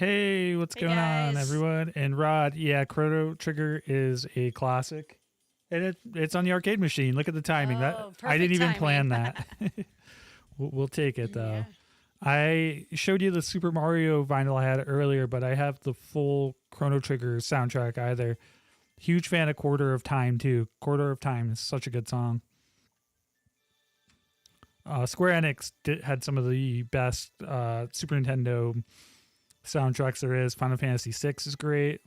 Hey, what's Hey going on, guys. everyone? And Rod, yeah, Chrono Trigger is a classic, and it's on the arcade machine. Look at the timing. That Oh, I didn't perfect even timing. plan that. We'll take it though. Yeah. I showed you the Super Mario vinyl I had earlier, but I have the full Chrono Trigger soundtrack either. Huge fan of Quarter of Time too. Quarter of Time is such a good song. Square Enix had some of the best Super Nintendo soundtracks there is. Final Fantasy VI is great.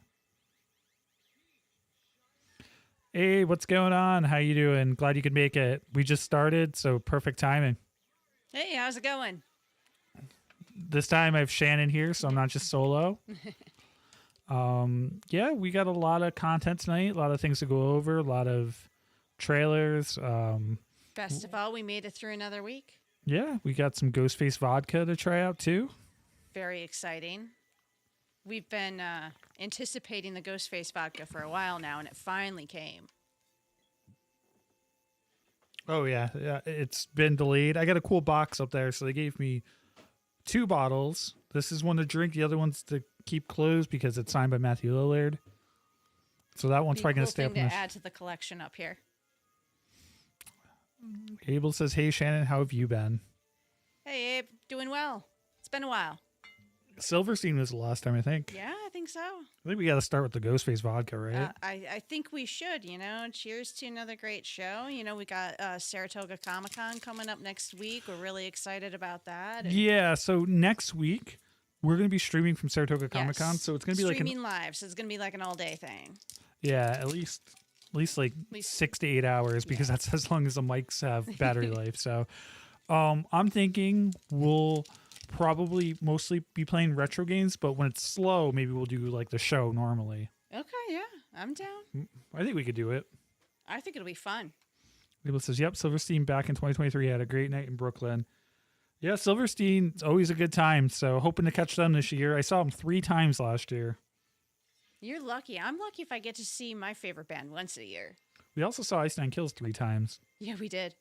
Hey, what's going on? How you doing? Glad you could make it. We just started, so perfect timing. Hey, how's it going? This time I have Shannon here, so I'm not just solo. Yeah, we got a lot of content tonight, a lot of things to go over, a lot of trailers. Best of all, we made it through another week. Yeah, we got some Ghostface vodka to try out too. Very exciting. We've been anticipating the Ghostface vodka for a while now, and it finally came. Oh yeah, it's been delayed. I got a cool box up there, so they gave me 2 bottles. This is one to drink. The other one's to keep closed because it's signed by Matthew Lillard. So that one's Be a probably cool gonna stay thing up to in the. add to the collection up here. Abel says, "Hey Shannon, how have you been?" Hey, Abe, doing well. It's been a while. Silverstein was the last time, I think. Yeah, I think so. I think we got to start with the Ghostface vodka, right? I think we should, cheers to another great show. We got Saratoga Comic-Con coming up next week. We're really excited about that. Yeah. So next week we're going to be streaming from Saratoga Comic Con. Yes. So it's going to be streaming live, so it's going to be like an all-day thing. at least like 6 to 8 hours because that's as long as the mics have battery life. So I'm thinking we'll probably mostly be playing retro games, but when it's slow, maybe we'll do like the show normally. Okay, yeah, I'm down. I think we could do it. I think it'll be fun. Abel says, "Yep, Silverstein back in 2023 had a great night in Brooklyn." Yeah, Silverstein's always a good time. So hoping to catch them this year. I saw them 3 times last year. You're lucky. I'm lucky if I get to see my favorite band once a year. We also saw Ice Nine Kills 3 times. Yeah, we did.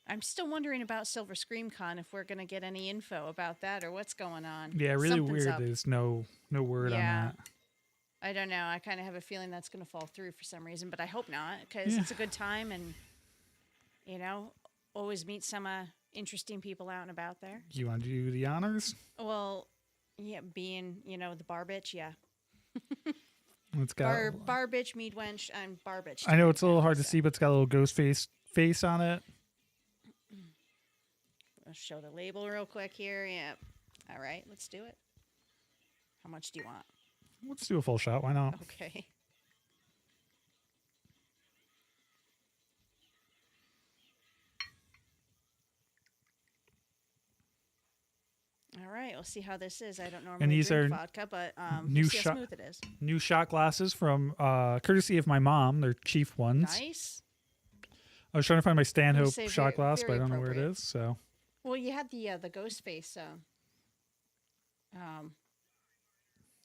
I'm still wondering about Silver Scream Con, if we're going to get any info about that or what's going on. Yeah, really Something's weird. up. There's no word on that. I don't know. I kind of have a feeling that's going to fall through for some reason, but I hope not because it's a good time and, always meet some interesting people out and about there. You want to do the honors? Well, yeah, being, the bar bitch, yeah. It's got Bar bitch, mead wench, and bar bitch. I know it's a little hard to see, but it's got a little ghost face on it. I'll show the label real quick here. Yep. All right, let's do it. How much do you want? Let's do a full shot. Why not? Okay. All right, we'll see how this is. I don't normally these drink are vodka, but new we'll see how shot- smooth it is. New shot glasses from courtesy of my mom. They're Chief ones. Nice. I was trying to find my Stanhope say shot glass, but I very don't know where it appropriate. is. So Well, you had the ghost face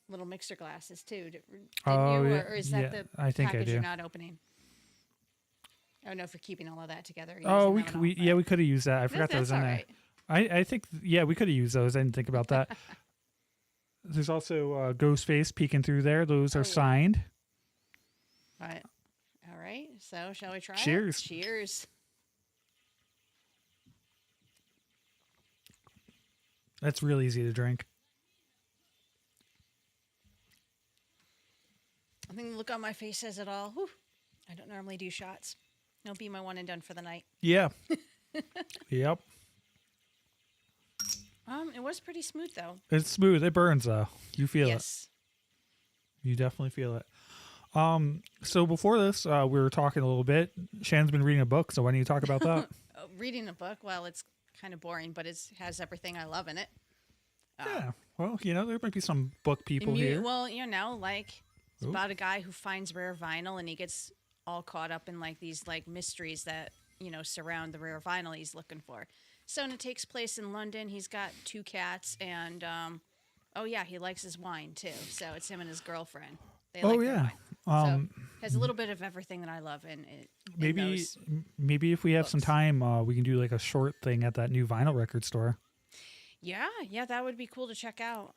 little mixer glasses too. Didn't Oh, you? yeah, Or is that yeah, the I think I package do. you're not opening? Oh no, for keeping all of that together. oh, using we them c- and we all, yeah right. we could have used that. I forgot that That's was in all there. right. I think we could have used those. I didn't think about that. There's also Ghostface peeking through there. Those Oh, are yeah. signed. Right. All right. So shall we try Cheers. it? Cheers. That's real easy to drink. I think the look on my face says it all. Whew. I don't normally do shots. It'll be my one and done for the night. Yeah. Yep. It was pretty smooth though. It's smooth. It burns though. You feel it. Yes. You definitely feel it. So before this, we were talking a little bit. Shannon's been reading a book, so why don't you talk about that? Reading a book, well, it's kind of boring, but it has everything I love in it. Yeah. Well, there might be some book people here. Well, it's about a guy who finds rare vinyl and he gets all caught up in these mysteries that, surround the rare vinyl he's looking for. So, and it takes place in London. He's got 2 cats and, he likes his wine too. So it's him and his girlfriend. They like their wine. So has a little bit of everything that I love in it. Maybe if we have some time, we can do like a short thing at that new vinyl record store. Yeah, that would be cool to check out.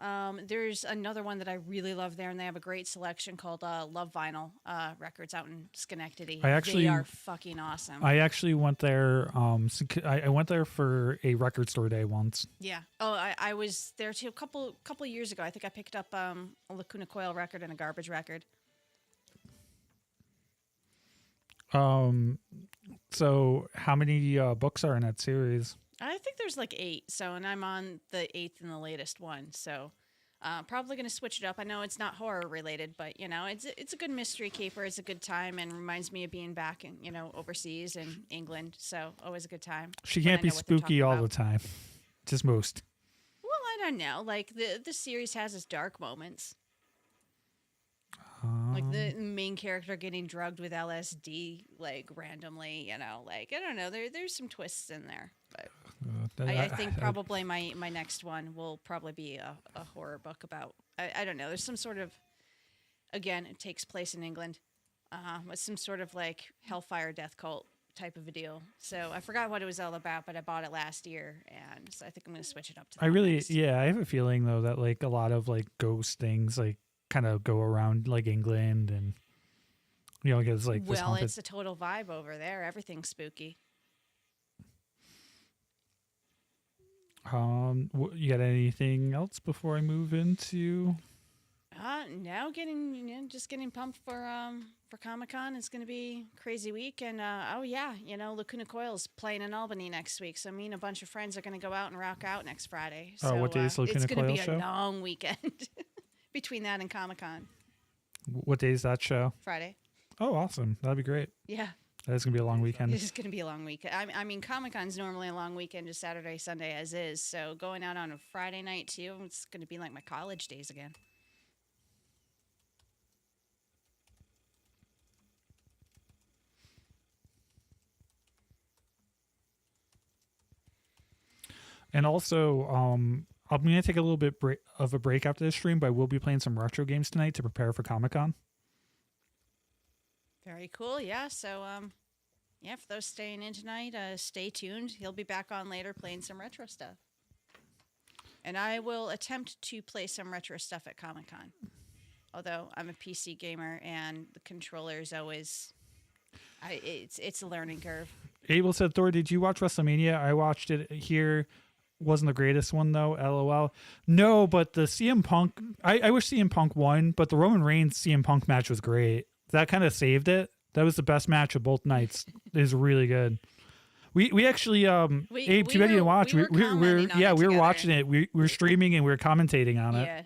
There's another one that I really love there, and they have a great selection called Love Vinyl Records out in Schenectady. They are fucking awesome. I actually went there. I went there for a record store day once. Yeah. Oh, I was there too a couple years ago. I think I picked up a Lacuna Coil record and a Garbage record. So how many books are in that series? I think there's like 8. So, and I'm on the 8th and the latest one. So, probably going to switch it up. I know it's not horror related, but you know, it's a good mystery caper. It's a good time and reminds me of being back in overseas in England. So, always a good time. She can't be spooky all the time. Just most. Well, I don't know. Like the series has its dark moments. Like the main character getting drugged with LSD, like randomly, like I don't know. There's some twists in there, but I think probably my next one will probably be a horror book about I don't know. There's some sort of, again, it takes place in England, with some sort of like hellfire death cult type of a deal. So I forgot what it was all about, but I bought it last year, and so I think I'm going to switch it up to. I have a feeling though that like a lot of like ghost things like kind of go around like England, and it's like it's a total vibe over there. Everything's spooky. You got anything else before I move into? Now just getting pumped for Comic-Con. It's going to be a crazy week, and Lacuna Coil's playing in Albany next week, so me and a bunch of friends are going to go out and rock out next Friday. So, what day is Lacuna Coil show? It's going to be a long weekend between that and Comic-Con. What day is that show? Friday. Oh, awesome! That'd be great. Yeah. That's going to be a long weekend. It's going to be a long weekend. I mean, Comic-Con's normally a long weekend, just Saturday, Sunday as is. So going out on a Friday night, too, it's going to be like my college days again. And also, I'm going to take a little bit of a break after this stream, but I will be playing some retro games tonight to prepare for Comic-Con. Very cool. Yeah. So, for those staying in tonight, stay tuned. He'll be back on later playing some retro stuff. And I will attempt to play some retro stuff at Comic-Con. Although I'm a PC gamer and the controller is always, it's a learning curve. Abel said, Thor, did you watch WrestleMania? I watched it here. Wasn't the greatest one, though. LOL. No, but the CM Punk, I wish CM Punk won, but the Roman Reigns CM Punk match was great. That kind of saved it. That was the best match of both nights. It was really good. We actually Abe, too bad you didn't watch. We were watching it. We were streaming and we were commentating on it. Yeah.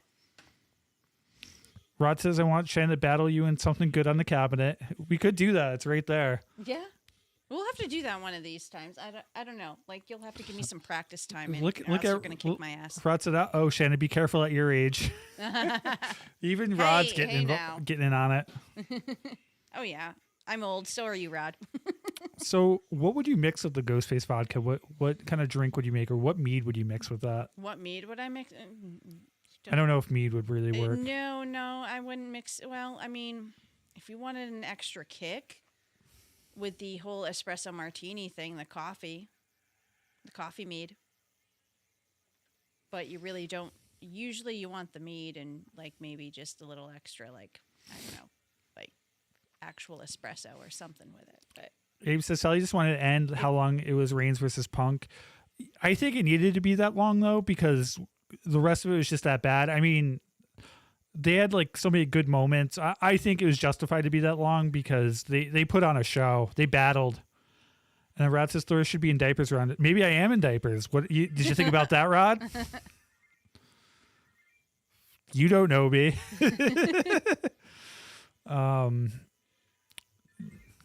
Rod says, I want Shannon to battle you in something good on the cabinet. We could do that. It's right there. Yeah. We'll have to do that one of these times. I don't know. Like, you'll have to give me some practice time. And look you're going to kick my ass. Rod said, oh, Shannon, be careful at your age. Even Rod's getting in on it. Oh, yeah. I'm old. So are you, Rod. So what would you mix with the Ghostface vodka? What kind of drink would you make, or what mead would you mix with that? What mead would I mix? I don't know if mead would really work. No, I wouldn't mix. Well, I mean, if you wanted an extra kick with the whole espresso martini thing, the coffee mead. But you really don't. Usually you want the mead and like maybe just a little extra, like, I don't know, like actual espresso or something with it. But Abe says, Sally just wanted to end how long it was Reigns versus Punk. I think it needed to be that long, though, because the rest of it was just that bad. I mean, they had like so many good moments. I think it was justified to be that long because they put on a show. They battled. And Rod says Thor should be in diapers around it. Maybe I am in diapers. Did you think about that, Rod? You don't know me.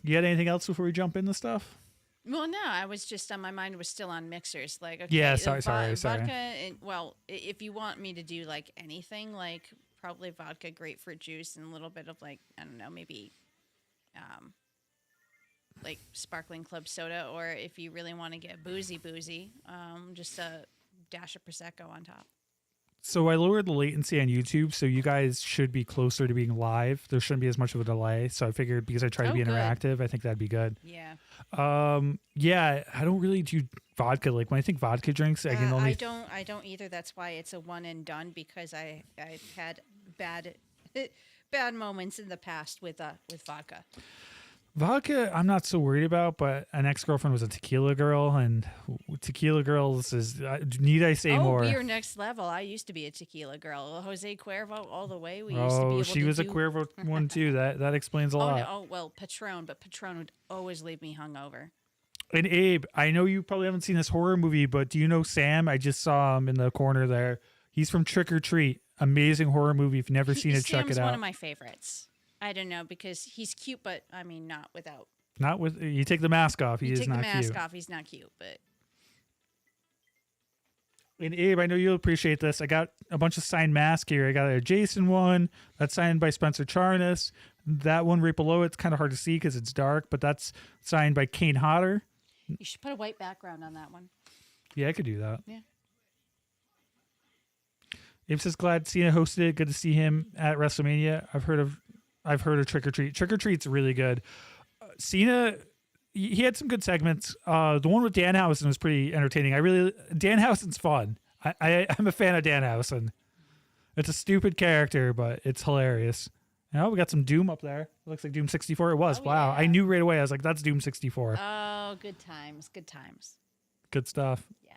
You had anything else before we jump into stuff? Well, no, I was just my mind was still on mixers. Like, okay, yeah, sorry. Vodka. And, well, if you want me to do like anything, like probably vodka, grapefruit juice, and a little bit of like, I don't know, maybe, like sparkling club soda, or if you really want to get boozy, just a dash of prosecco on top. So I lowered the latency on YouTube, so you guys should be closer to being live. There shouldn't be as much of a delay. So I figured because I try to be good. interactive, I think that'd be good. Yeah. Yeah, I don't really do vodka. Like when I think vodka drinks, I can only. I don't either. That's why it's a one and done, because I've had bad bad moments in the past with vodka. Vodka, I'm not so worried about, but an ex-girlfriend was a tequila girl, and tequila girls is. Need I say more? Oh, we are next level. I used to be a tequila girl. Jose Cuervo all the way. We used to be Oh, able she to was a do... Cuervo one too. That explains a lot. No, oh well, Patron, but Patron would always leave me hungover. And Abe, I know you probably haven't seen this horror movie, but do you know Sam? I just saw him in the corner there. He's from Trick or Treat. Amazing horror movie. If you've never seen it, check it out. Sam's one of my favorites. I don't know, because he's cute, but I mean, not without. Not with you take the mask off. He is not cute. Take the mask off. He's not cute, but. And Abe, I know you'll appreciate this. I got a bunch of signed masks here. I got a Jason one that's signed by Spencer Charnas. That one right below it's kind of hard to see because it's dark, but that's signed by Kane Hodder. You should put a white background on that one. Yeah, I could do that. Yeah. Abe says glad Cena hosted it. Good to see him at WrestleMania. I've heard of Trick or Treat. Trick or Treat's really good. Cena, he had some good segments. The one with Danhausen was pretty entertaining. Danhausen's fun. I'm a fan of Danhausen. It's a stupid character, but it's hilarious. Oh, we got some Doom up there. It looks like Doom 64. It was. Wow. Yeah. I knew right away. I was like, that's Doom 64. Oh, good times. Good times. Good stuff. Yeah.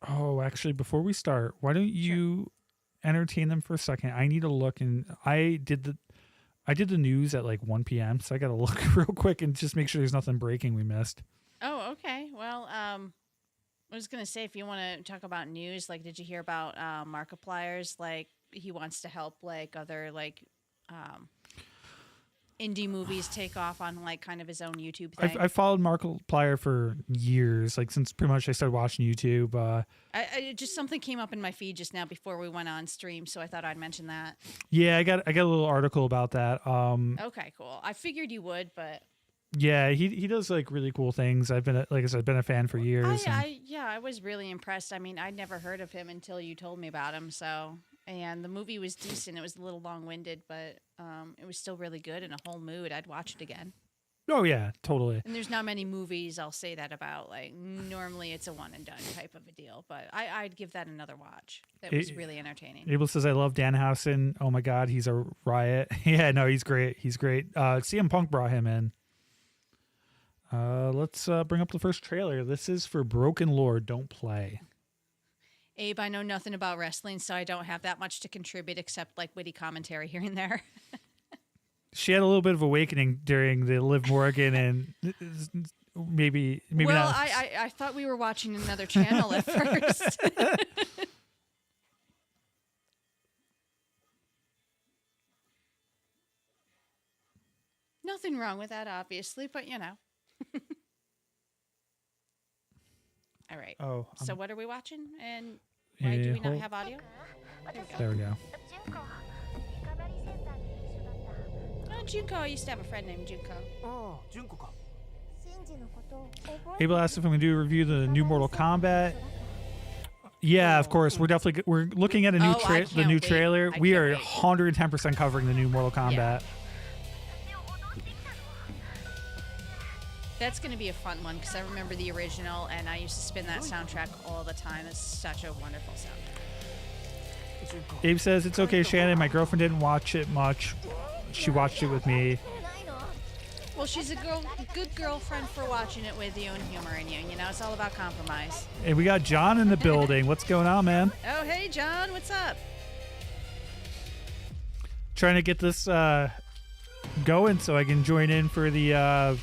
Oh, actually, before we start, why don't you entertain them for a second? I need to look, and I did the news at like 1 p.m., so I got to look real quick and just make sure there's nothing breaking we missed. Oh, okay. Well, I was gonna say, if you want to talk about news, like, did you hear about Markiplier's? Like, he wants to help like other like indie movies take off on like kind of his own YouTube thing. I've followed Markiplier for years, like since pretty much I started watching YouTube. I just something came up in my feed just now before we went on stream, so I thought I'd mention that. Yeah, I got a little article about that. Okay, cool. I figured you would, but yeah, he does like really cool things. I've been like I said, been a fan for years. I was really impressed. I mean, I'd never heard of him until you told me about him. So, and the movie was decent. It was a little long-winded, but it was still really good and a whole mood. I'd watch it again. Oh yeah, totally. And there's not many movies I'll say that about. Like normally it's a one and done type of a deal, but I'd give that another watch. That was really entertaining. Abel says I love Danhausen. Oh my God, he's a riot. Yeah, no, he's great. He's great. CM Punk brought him in. Let's bring up the first trailer. This is for Broken Lord. Don't play. Abe, I know nothing about wrestling, so I don't have that much to contribute except like witty commentary here and there. She had a little bit of awakening during the Liv Morgan and maybe well, not. I thought we were watching another channel at first. Nothing wrong with that, obviously, but you know. All right. Oh, so what are we watching, and why do we not have audio? There we go. Oh, Junko. I used to have a friend named Junko. Abel asked if I'm going to do a review of the new Mortal Kombat. Yeah, of course. We're looking at a new the new trailer. We are 110% covering the new Mortal Kombat. Yeah. That's going to be a fun one because I remember the original and I used to spin that soundtrack all the time. It's such a wonderful soundtrack. Abe says, it's okay, Shannon. My girlfriend didn't watch it much. She watched it with me. Well, she's a good girlfriend for watching it with you and humoring you. You know, it's all about compromise. And we got John in the building. What's going on, man? Oh, hey, John. What's up? Trying to get this going so I can join in for the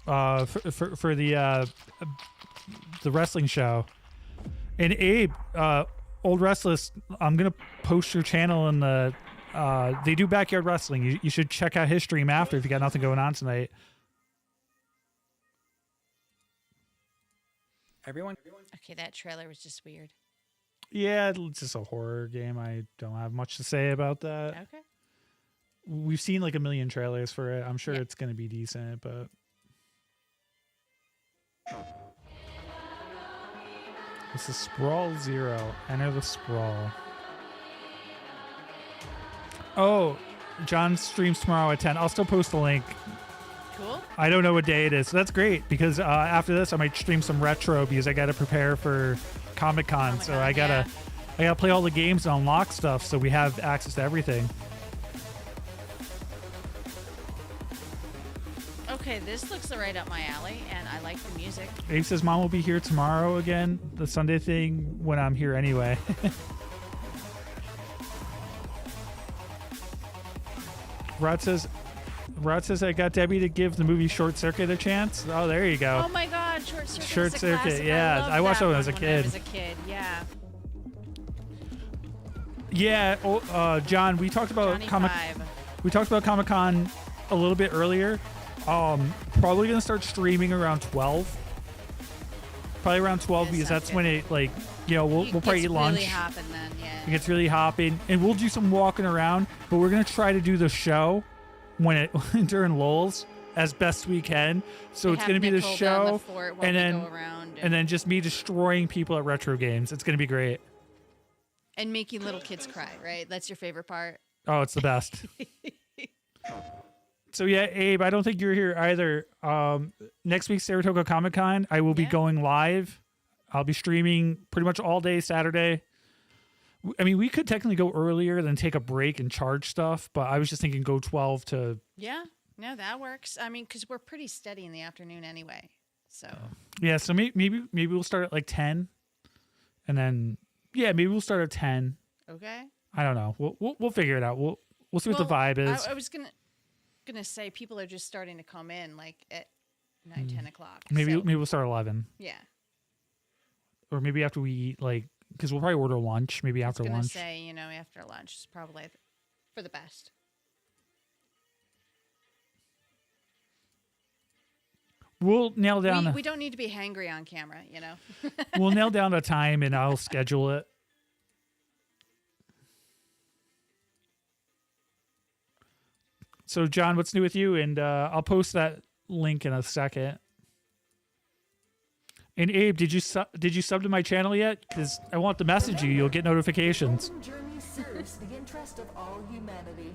for the wrestling show. And Abe, Old Restless, I'm gonna post your channel in the they do backyard wrestling. You should check out his stream after if you got nothing going on tonight. Everyone. Okay, that trailer was just weird. Yeah, it's just a horror game. I don't have much to say about that. Okay. we've seen like a million trailers for it. I'm sure Yeah. it's going to be decent, but this is Sprawl 0. Enter the Sprawl. Oh, John streams tomorrow at 10. I'll still post the link. Cool. I don't know what day it is. So that's great because after this I might stream some retro because I got to prepare for Comic-Con. So I gotta play all the games and unlock stuff so we have access to everything. Okay, this looks right up my alley, and I like the music. Abe says Mom will be here tomorrow again, the Sunday thing, when I'm here anyway. Rod says I got Debbie to give the movie Short Circuit a chance. Oh, there you go. Oh my God, Short Circuit. Short is a Circuit, classic. yeah. I watched that when I was a when kid. I was a kid, yeah. Yeah, John, we talked about Johnny Comic-Con Five. a little bit earlier. Probably gonna start streaming around 12. Probably around 12 That because sounds that's good. when it we'll probably eat lunch. Really hopping then, yeah. It gets really hopping, and we'll do some walking around. But we're gonna try to do the show when it during lulls as best we can. So We it's have gonna be the Nicole down show, the fort while and we then go around and then just me destroying people at retro games. It's gonna be great. and making little kids cry, right? That's your favorite part. Oh, it's the best. So yeah, Abe, I don't think you're here either. Next week, Saratoga Comic-Con, I will be Yeah. going live. I'll be streaming pretty much all day Saturday. I mean, we could technically go earlier than take a break and charge stuff, but I was just thinking go 12 to... Yeah, no, that works. I mean, because we're pretty steady in the afternoon anyway. So Yeah, so maybe we'll start at like 10. And then, yeah, maybe we'll start at 10. okay. I don't know. We'll figure it out. We'll see what the vibe is. I was gonna say people are just starting to come in like at 9, 10 o'clock. Maybe so, we'll start at 11. yeah. Or maybe after we eat, like... Because we'll probably order lunch, maybe I after was gonna lunch. say, after lunch is probably for the best. We'll nail down... We don't need to be hangry on camera, We'll nail down a time and I'll schedule it. So, John, what's new with you? And I'll post that link in a second. And Abe, did you sub to my channel yet? Because I want to message you. You'll get notifications. Journey serves the interest of all humanity.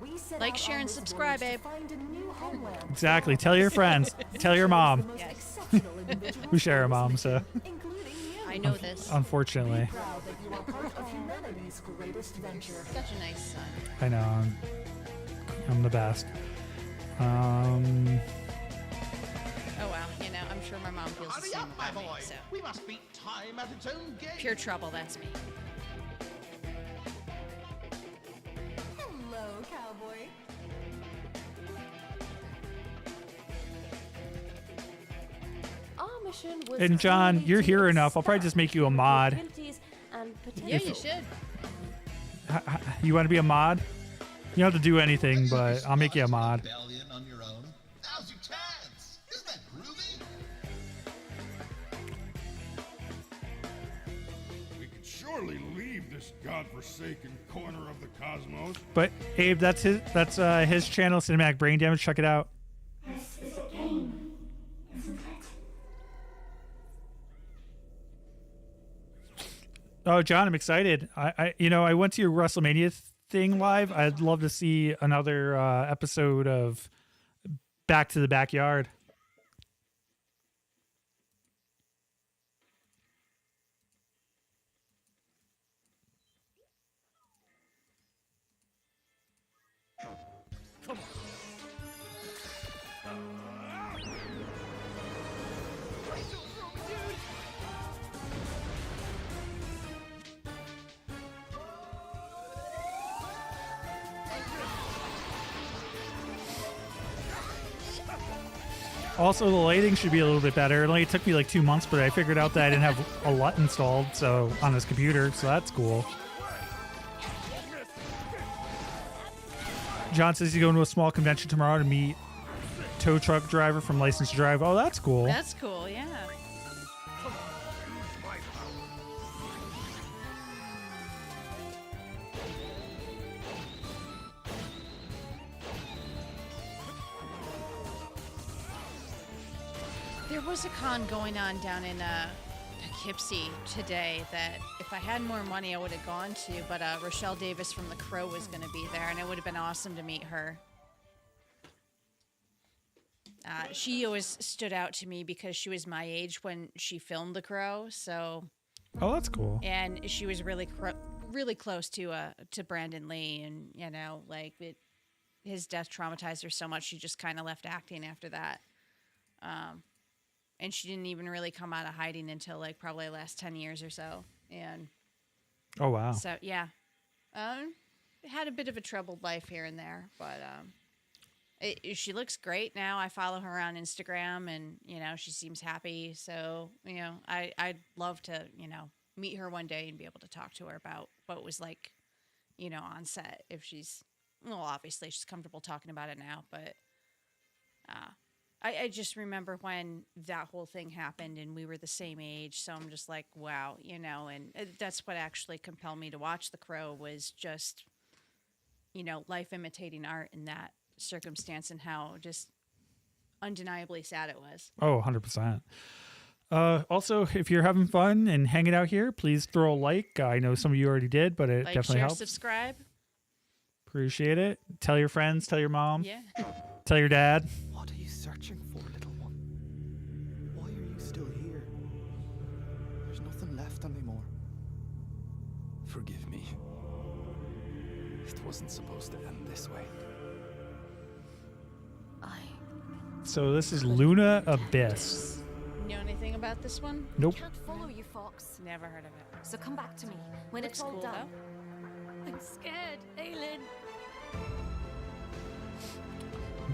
We set Like, out share, on and this subscribe, voyage to babe. find a new homeland. Exactly. Tell your friends. Tell your mom. The most Yes. exceptional individuals We share a mom, so including you. I know this. unfortunately, Proud that you are part of humanity's greatest venture. Such a nice son. I know I'm the best. Oh wow, I'm sure my mom feels the Hurry same up, my about me. boy. So We must beat time at its own game. pure trouble. That's me. Hello, cowboy. Our mission was And John, clearly you're to here enough. I'll probably just make you a mod. abilities and Yeah, potential. you should. You want to be a mod? You don't have to do anything, but I'll make you a mod. Rebellion on your own. Now's your chance. Isn't that groovy? We could surely leave this godforsaken corner of the cosmos. But Abe, that's his channel, Cinematic Brain Damage. Check it out. This is a game, isn't it? Oh, John, I'm excited. I went to your WrestleMania thing live. I'd love to see another episode of Back to the Backyard. Also, the lighting should be a little bit better. It only took me like 2 months, but I figured out that I didn't have a LUT installed on this computer, so that's cool. John says he's going to a small convention tomorrow to meet tow truck driver from License to Drive. Oh, that's cool. That's cool. Yeah. There was a con going on down in Poughkeepsie today that if I had more money, I would have gone to. But Rochelle Davis from The Crow was going to be there, and it would have been awesome to meet her. She always stood out to me because she was my age when she filmed The Crow. So, Oh, that's cool. and she was really really close to Brandon Lee, and you know, like his death traumatized her so much she just kind of left acting after that. And she didn't even really come out of hiding until like probably the last 10 years or so. And Oh, wow. so, yeah, had a bit of a troubled life here and there, but she looks great now. I follow her on Instagram, and you know, she seems happy. So, you know, I'd love to, you know, meet her one day and be able to talk to her about what it was like, you know, on set. If she's, well, obviously she's comfortable talking about it now, but I just remember when that whole thing happened and we were the same age. So I'm just like, wow, you know, and that's what actually compelled me to watch The Crow was just, you know, life imitating art in that circumstance and how just undeniably sad it was. Oh, 100%. Also, if you're having fun and hanging out here, please throw a like. I know some of you already did, but it Like, definitely share, helps. subscribe. Appreciate it. Tell your friends, tell your mom, Yeah. tell your dad. What are you searching for, little one? Why are you still here? There's nothing left anymore. Forgive me. It wasn't supposed to end this way. So this is Luna Abyss. You know anything about this one? Nope. Can't follow you, Fox. Never heard of it. So come back to me when Looks it's all cool, done. though. I'm scared, Aelin.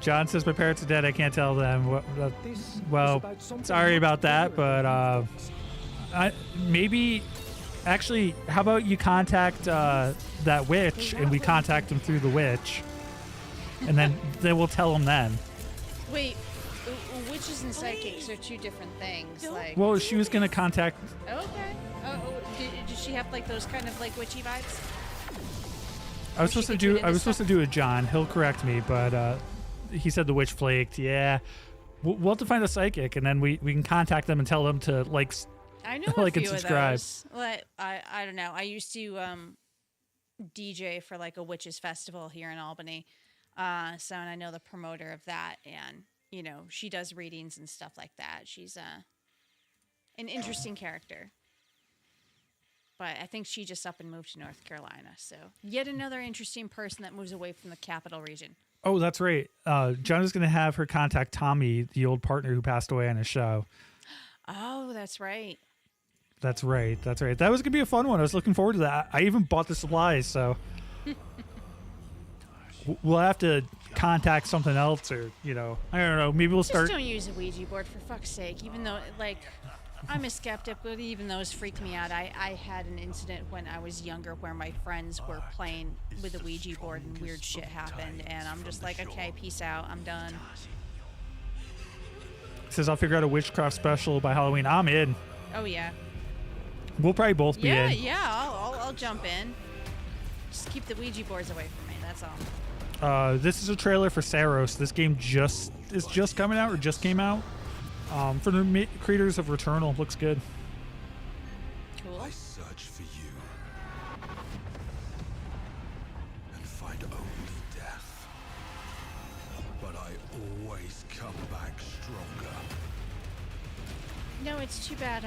John says my parents are dead. I can't tell them. This is Well, about something sorry much about that, bigger. but maybe actually, how about you contact that witch and we contact them through the witch, and then we'll tell them then. Wait, witches and psychics are two different things. Like, Well, she was gonna contact. okay. Did she have like those kind of like witchy vibes? I was she supposed to could do. tune I into was supposed to do a John. He'll correct me, but he said the witch flaked. Yeah, we'll have to find a psychic, and then we can contact them and tell them to like. I know Like a and few subscribe. of those. Like, I don't know. I used to DJ for like a witches festival here in Albany. So and I know the promoter of that, and you know, she does readings and stuff like that. She's an interesting character. But I think she just up and moved to North Carolina. So yet another interesting person that moves away from the capital region. Oh, that's right. John is gonna have her contact Tommy, the old partner who passed away on his show. Oh, that's right. That's right. That's right. That was gonna be a fun one. I was looking forward to that. I even bought the supplies, so we'll have to contact something else, or you know, I don't know. Maybe we'll start. Just don't use a Ouija board for fuck's sake. Even though, like, I'm a skeptic, but even those freaked me out. I had an incident when I was younger where my friends were playing with a Ouija board and weird shit happened, and I'm just like, okay, peace out. I'm done. Says I'll figure out a witchcraft special by Halloween. I'm in. Oh yeah. We'll probably both be Yeah, in. yeah. I'll jump in. Just keep the Ouija boards away from me. That's all. This is a trailer for Saros. This game is just coming out or just came out. For the creators of Returnal, looks good. Cool. I search for you and find only death. But I always come back stronger. No, it's too bad.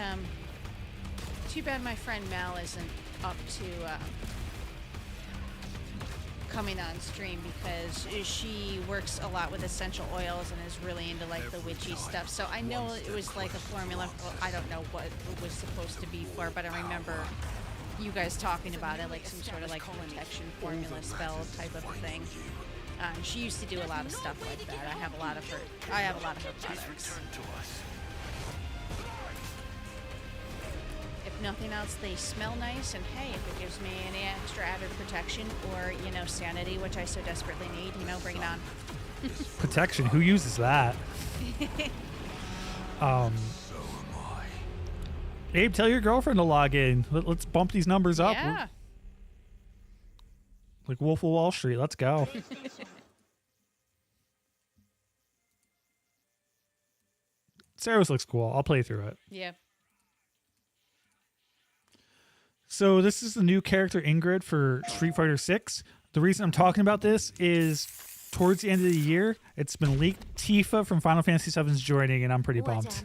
Too bad my friend Mel isn't up to coming on stream because she works a lot with essential oils and is really into like the witchy stuff. So I know it was like a formula. Well, I don't know what it was supposed to be for, but I remember you guys talking about it, like some sort of like protection formula spell type of a thing. She used to do a lot of stuff like that. I have a lot of her products. If nothing else, they smell nice, and hey, if it gives me any extra added protection or, you know, sanity, which I so desperately need, you know, bring it on. Protection. Who uses that? Abe, tell your girlfriend to log in. Let's bump these numbers up. Yeah. Like Wolf of Wall Street. Let's go. Saros looks cool. I'll play through it. Yeah. So this is the new character Ingrid for Street Fighter 6. The reason I'm talking about this is towards the end of the year, it's been leaked. Tifa from Final Fantasy VII is joining, and I'm pretty pumped.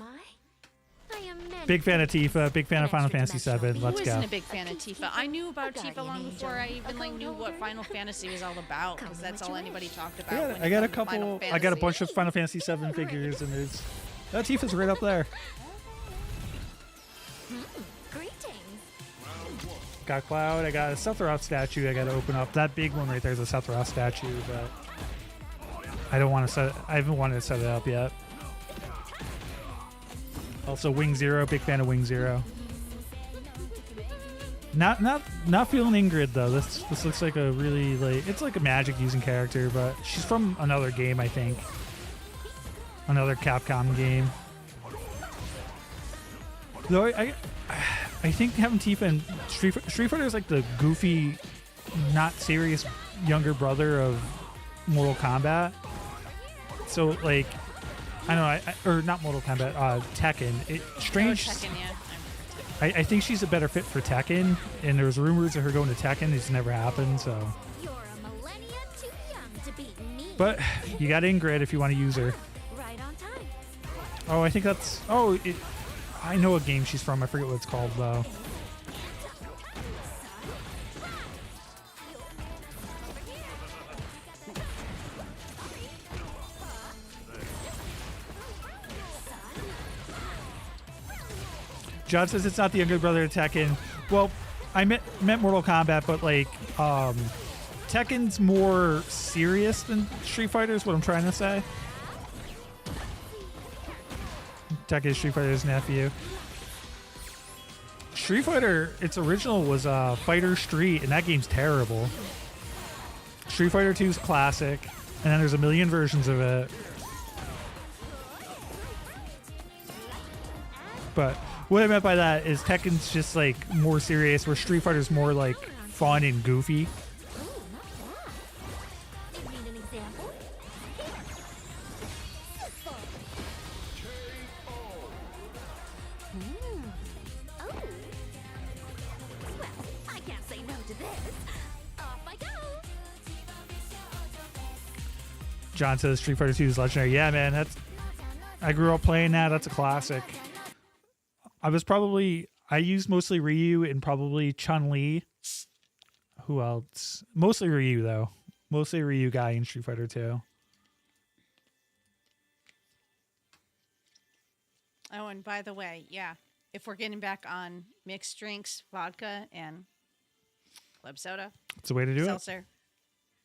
Big fan of Tifa. Big fan of Final Fantasy VII. Let's Who go. isn't a big fan of Tifa? I knew about Tifa long before I even knew what Final Fantasy was all about, because that's all anybody talked about. Yeah, when I it got a came to Final couple. I got a Fantasy. bunch of Final Fantasy VII figures, and there's that Tifa's right up there. Got Cloud. I got a Sephiroth statue. I got to open up. That big one right there is a Sephiroth statue, but I don't want to set. I haven't wanted to set it up yet. Also, Wing Zero. Big fan of Wing Zero. Not feeling Ingrid though. This looks like a really it's like a magic using character, but she's from another game, I think. Another Capcom game. Though I think having Tifa and Street Fighter is like the goofy, not serious younger brother of Mortal Kombat. So like, I don't know, or not Mortal Kombat, Tekken. Strange. Oh, Tekken, yeah. I think she's a better fit for Tekken, and there's rumors of her going to Tekken. It's never happened, so. You're a millennia too young to beat me. But you got Ingrid if you want to use her. Right on time. Oh, I think that's. Oh, I know what game she's from. I forget what it's called though. John says it's not the younger brother of Tekken. Well, I meant Mortal Kombat, but like Tekken's more serious than Street Fighter is what I'm trying to say. Tekken is Street Fighter's nephew. Street Fighter, its original was Fighter Street, and that game's terrible. Street Fighter 2 is classic, and then there's a million versions of it. But what I meant by that is Tekken's just like more serious, where Street Fighter's more like fun and goofy. John says Street Fighter 2 is legendary. Yeah, man, I grew up playing that. That's a classic. I used mostly Ryu and probably Chun-Li. Who else? Mostly Ryu though. Mostly Ryu guy in Street Fighter 2. Oh, and by the way, yeah, if we're getting back on mixed drinks, vodka and club soda, It's the way to do seltzer,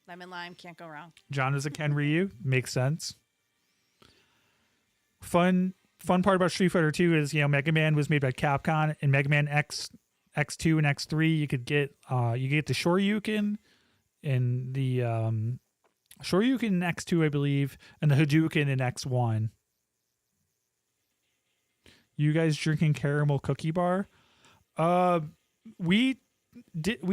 lemon lime, can't go wrong. John is a Ken Ryu. Makes sense. Fun part about Street Fighter 2 is, Mega Man was made by Capcom, and Mega Man X2 and X3 you get the Shoryuken and the Shoryuken in X2, I believe, and the Hadouken in X1. You guys drinking caramel cookie bar? We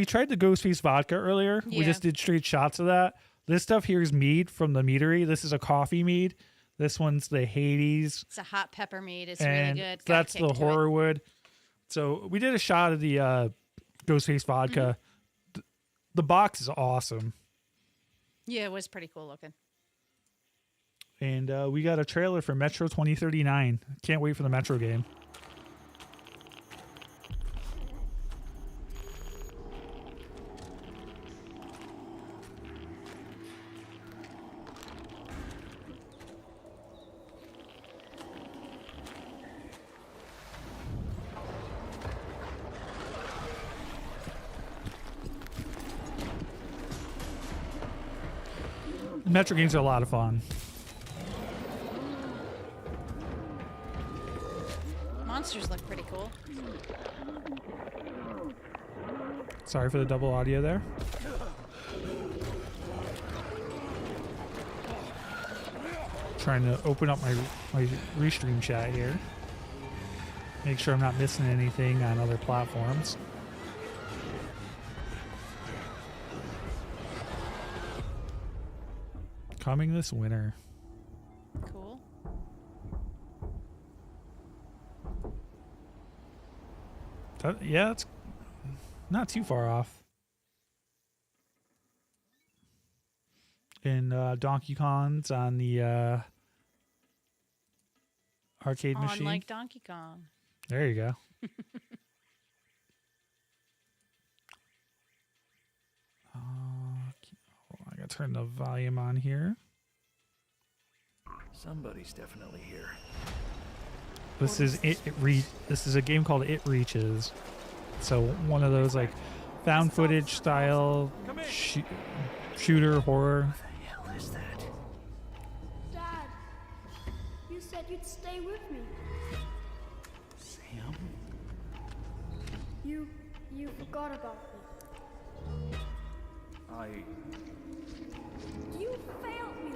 tried the Ghostface vodka earlier. Yeah. We just did straight shots of that. This stuff here is mead from the meadery. This is a coffee mead. This one's the Hades. It's a hot pepper mead. It's and really good. That's the Horrorwood. So we did a shot of the Ghostface vodka. Mm-hmm. The box is awesome. Yeah, it was pretty cool looking. And we got a trailer for Metro 2039. Can't wait for the Metro game. Metro games are a lot of fun. Monsters look pretty cool. Sorry for the double audio there. Trying to open up my restream chat here. Make sure I'm not missing anything on other platforms. Coming this winter. Cool. Yeah, it's not too far off. And Donkey Kong's on the arcade machine. Like Donkey Kong. There you go. I gotta turn the volume on here. Somebody's definitely here. This is This is a game called It Reaches. So one of those like found footage style shooter horror. What the hell is that? Dad, you said you'd stay with me. Sam? You forgot about me. You failed me.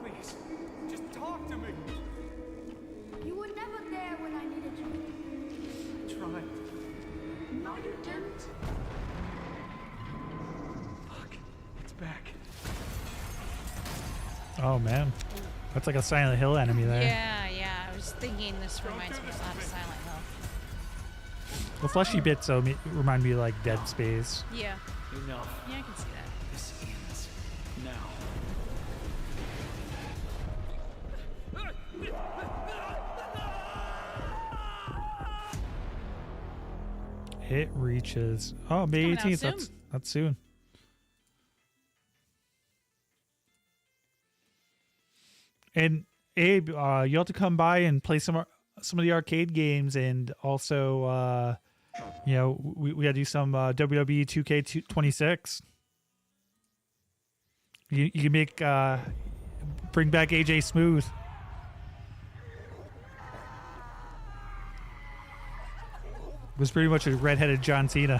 Please, just talk to me. You were never there when I needed you. I tried. No, you didn't. Fuck, it's back. Oh man, that's like a Silent Hill enemy there. Yeah. I was thinking this reminds me a lot of Silent Hill. The fleshy bits though remind me of like Dead Space. Yeah. Enough. Yeah, I can see that. This ends now. It Reaches. Oh, May Coming out 18th. soon. That's soon. And Abe, you have to come by and play some of the arcade games, and also, we got to do some WWE 2K26. You can make bring back AJ Smooth. Was pretty much a redheaded John Cena.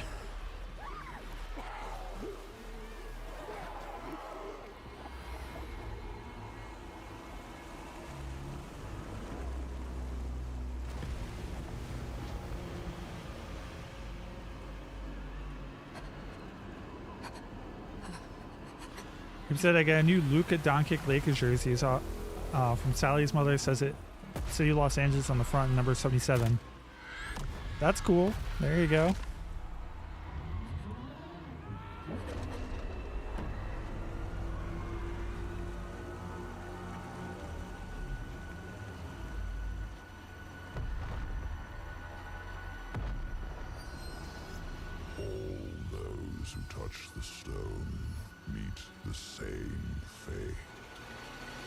He said I got a new Luka Doncic Lakers jersey. From Sally's mother. Says it City of Los Angeles on the front, number 77. That's cool. There you go. Those who touch the stone meet the same fate.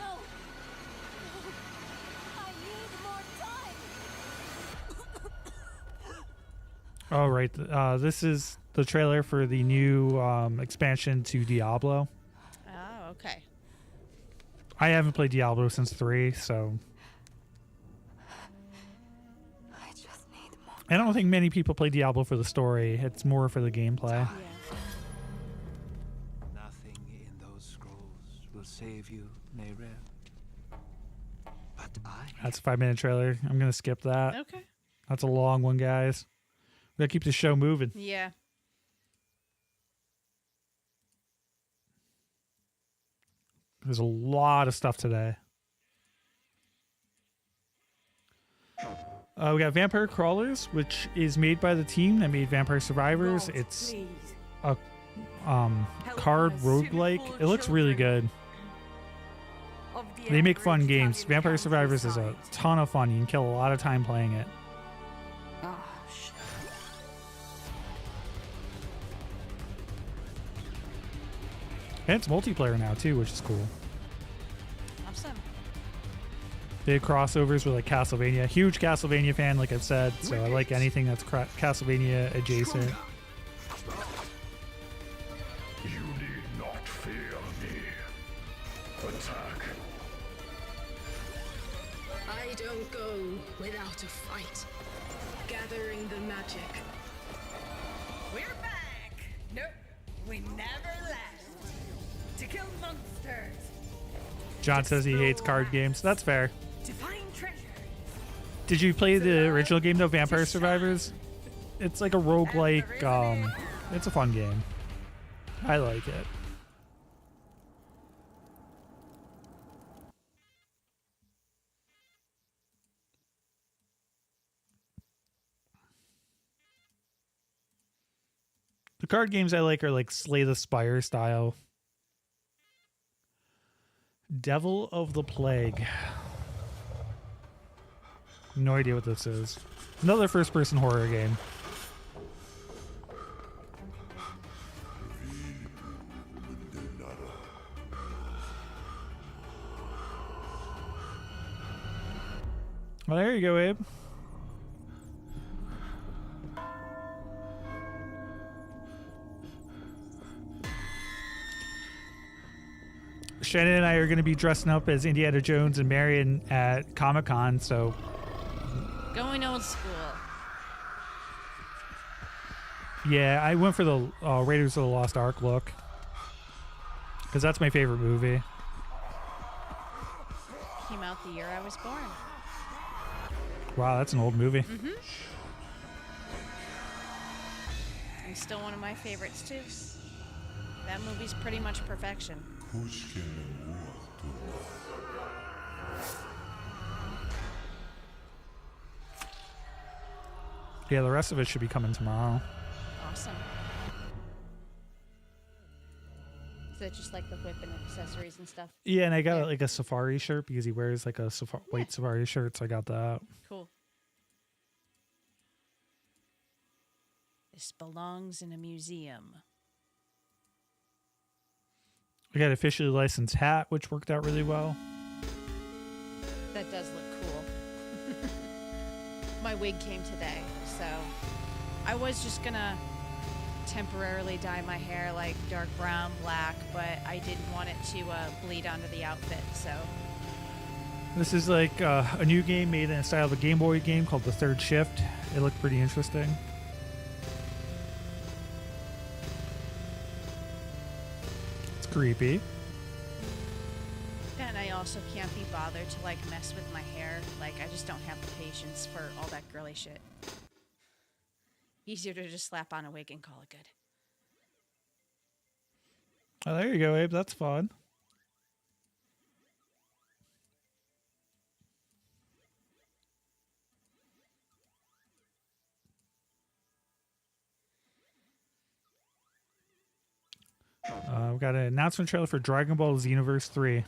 No! I need more time! Oh, right. This is the trailer for the new expansion to Diablo. Oh, okay. I haven't played Diablo since 3, so I just need more. I don't think many people play Diablo for the story. It's more for the gameplay. Nothing in those scrolls will save you, Neyreb. But I... That's a 5-minute trailer. I'm going to skip that. Okay. That's a long one, guys. We got to keep the show moving. Yeah. There's a lot of stuff today. We got Vampire Crawlers, which is made by the team that made Vampire Survivors. It's a card roguelike. It looks really good. They make fun games. Vampire Survivors is a ton of fun. You can kill a lot of time playing it. And it's multiplayer now too, which is cool. Awesome. Big crossovers with like Castlevania. Huge Castlevania fan, like I've said. So I like anything that's Castlevania adjacent. You need not fear me. Attack. I don't go without a fight. Gathering the magic. We're back! Nope, we never left. To kill monsters. John says he hates card games. That's fair. To find treasure. Did you play the original game though, Vampire Survivors? It's like a roguelike. It's a fun game. I like it. card games I like are like Slay the Spire style. Devil of the Plague. No idea what this is. Another first-person horror game. Well, there you go, Abe. Shannon and I are going to be dressing up as Indiana Jones and Marion at Comic-Con, so... Going old school. Yeah, I went for the Raiders of the Lost Ark look. Because that's my favorite movie. Came out the year I was born. Wow, that's an old movie. Mm-hmm. And still one of my favorites, too. That movie's pretty much perfection. Yeah, the rest of it should be coming tomorrow. Awesome. Is that just like the whip and accessories and stuff? Yeah, and I got like a safari shirt because he wears like a white safari shirt, so I got that. Cool. This belongs in a museum. I got an officially licensed hat, which worked out really well. That does look cool. My wig came today, so I was just gonna temporarily dye my hair like dark brown, black, but I didn't want it to bleed onto the outfit, so. This is like a new game made in the style of a Game Boy game called The Third Shift. It looked pretty interesting. It's creepy. And I also can't be bothered to like mess with my hair. Like, I just don't have the patience for all that girly shit. Easier to just slap on a wig and call it good. Oh, there you go, Abe. That's fun. We've got an announcement trailer for Dragon Ball Xenoverse 3.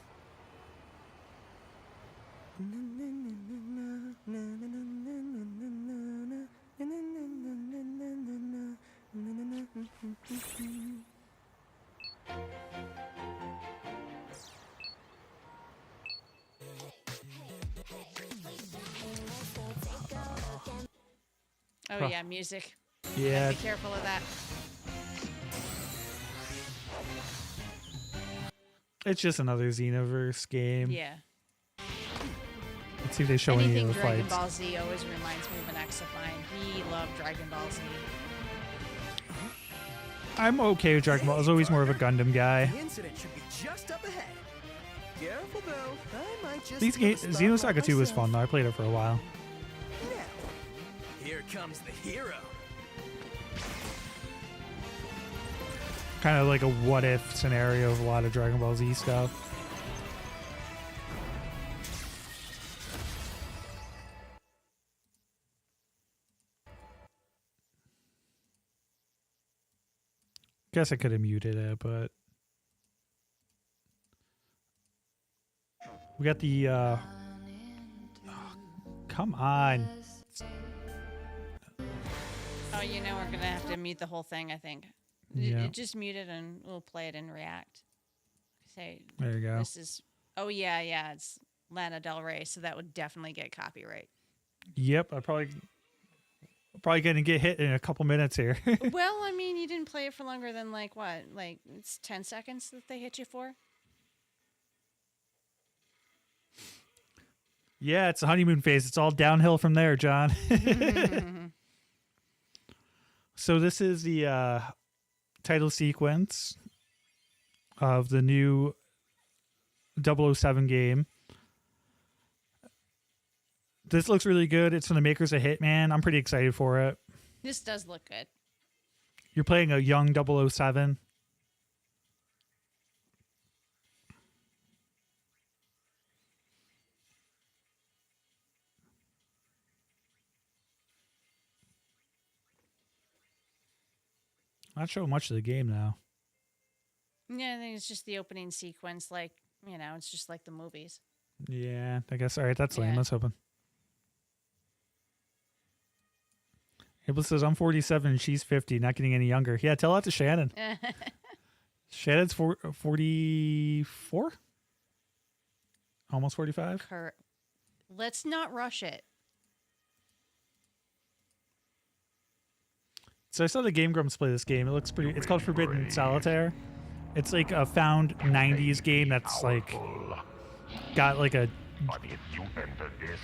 Oh, Huh. yeah, music. Yeah. Be careful of that. It's just another Xenoverse game. Yeah. Let's see if they show any Anything of the Dragon fights. Ball Z always reminds me of an ex of mine. He loved Dragon Ball Z. I'm okay with Dragon Ball. I was always more of a Gundam guy. The incident should be just up ahead. Careful though, I might just These games, stop Xenosaga 2 was myself. fun though. I played it for a while. Now, here comes the hero. Kind of like a what if scenario of a lot of Dragon Ball Z stuff. Guess I could have muted it, but we got the come on. Oh, you know we're gonna have to mute the whole thing, I think. Yeah. Just mute it and we'll play it and react. Say, There you go. this is, oh yeah, it's Lana Del Rey, so that would definitely get copyright. Yep, I probably gonna get hit in a couple minutes here. Well, I mean, you didn't play it for longer than like what? Like it's 10 seconds that they hit you for? Yeah, it's a honeymoon phase. It's all downhill from there, John. So this is the title sequence of the new 007 game. This looks really good. It's from the makers of Hitman. I'm pretty excited for it. This does look good. You're playing a young 007. Not showing much of the game now. Yeah, I think it's just the opening sequence. Like, you know, it's just like the movies. Yeah, I guess. All right, that's lame. Yeah. Let's open. Abel says, I'm 47 and she's 50, not getting any younger. Yeah, tell that to Shannon. Shannon's 44? Almost 45? Let's not rush it. So I saw the Game Grumps play this game. It looks pretty. It's called Forbidden Solitaire. It's like a found 90s game that's like got like a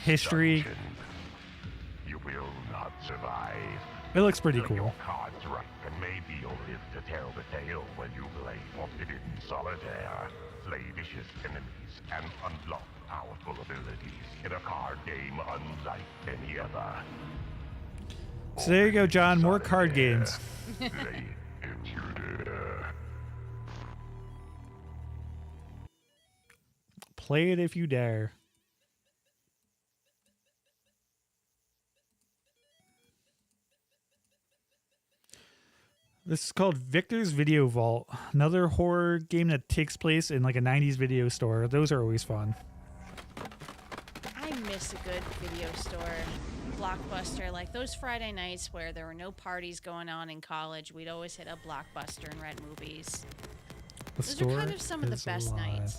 history. You will not survive. It looks pretty cool. Your cards right, and maybe you'll live to tell the tale when you play Forbidden Solitaire. Slay vicious enemies and unlock powerful abilities in a card game unlike any other. So there you go, John. More card games. Play it if you dare. This is called Victor's Video Vault, another horror game that takes place in like a 90s video store. Those are always fun. I miss a good video store, Blockbuster. Like those Friday nights where there were no parties going on in college, we'd always hit a Blockbuster and rent movies. Those are kind of some of the best nights.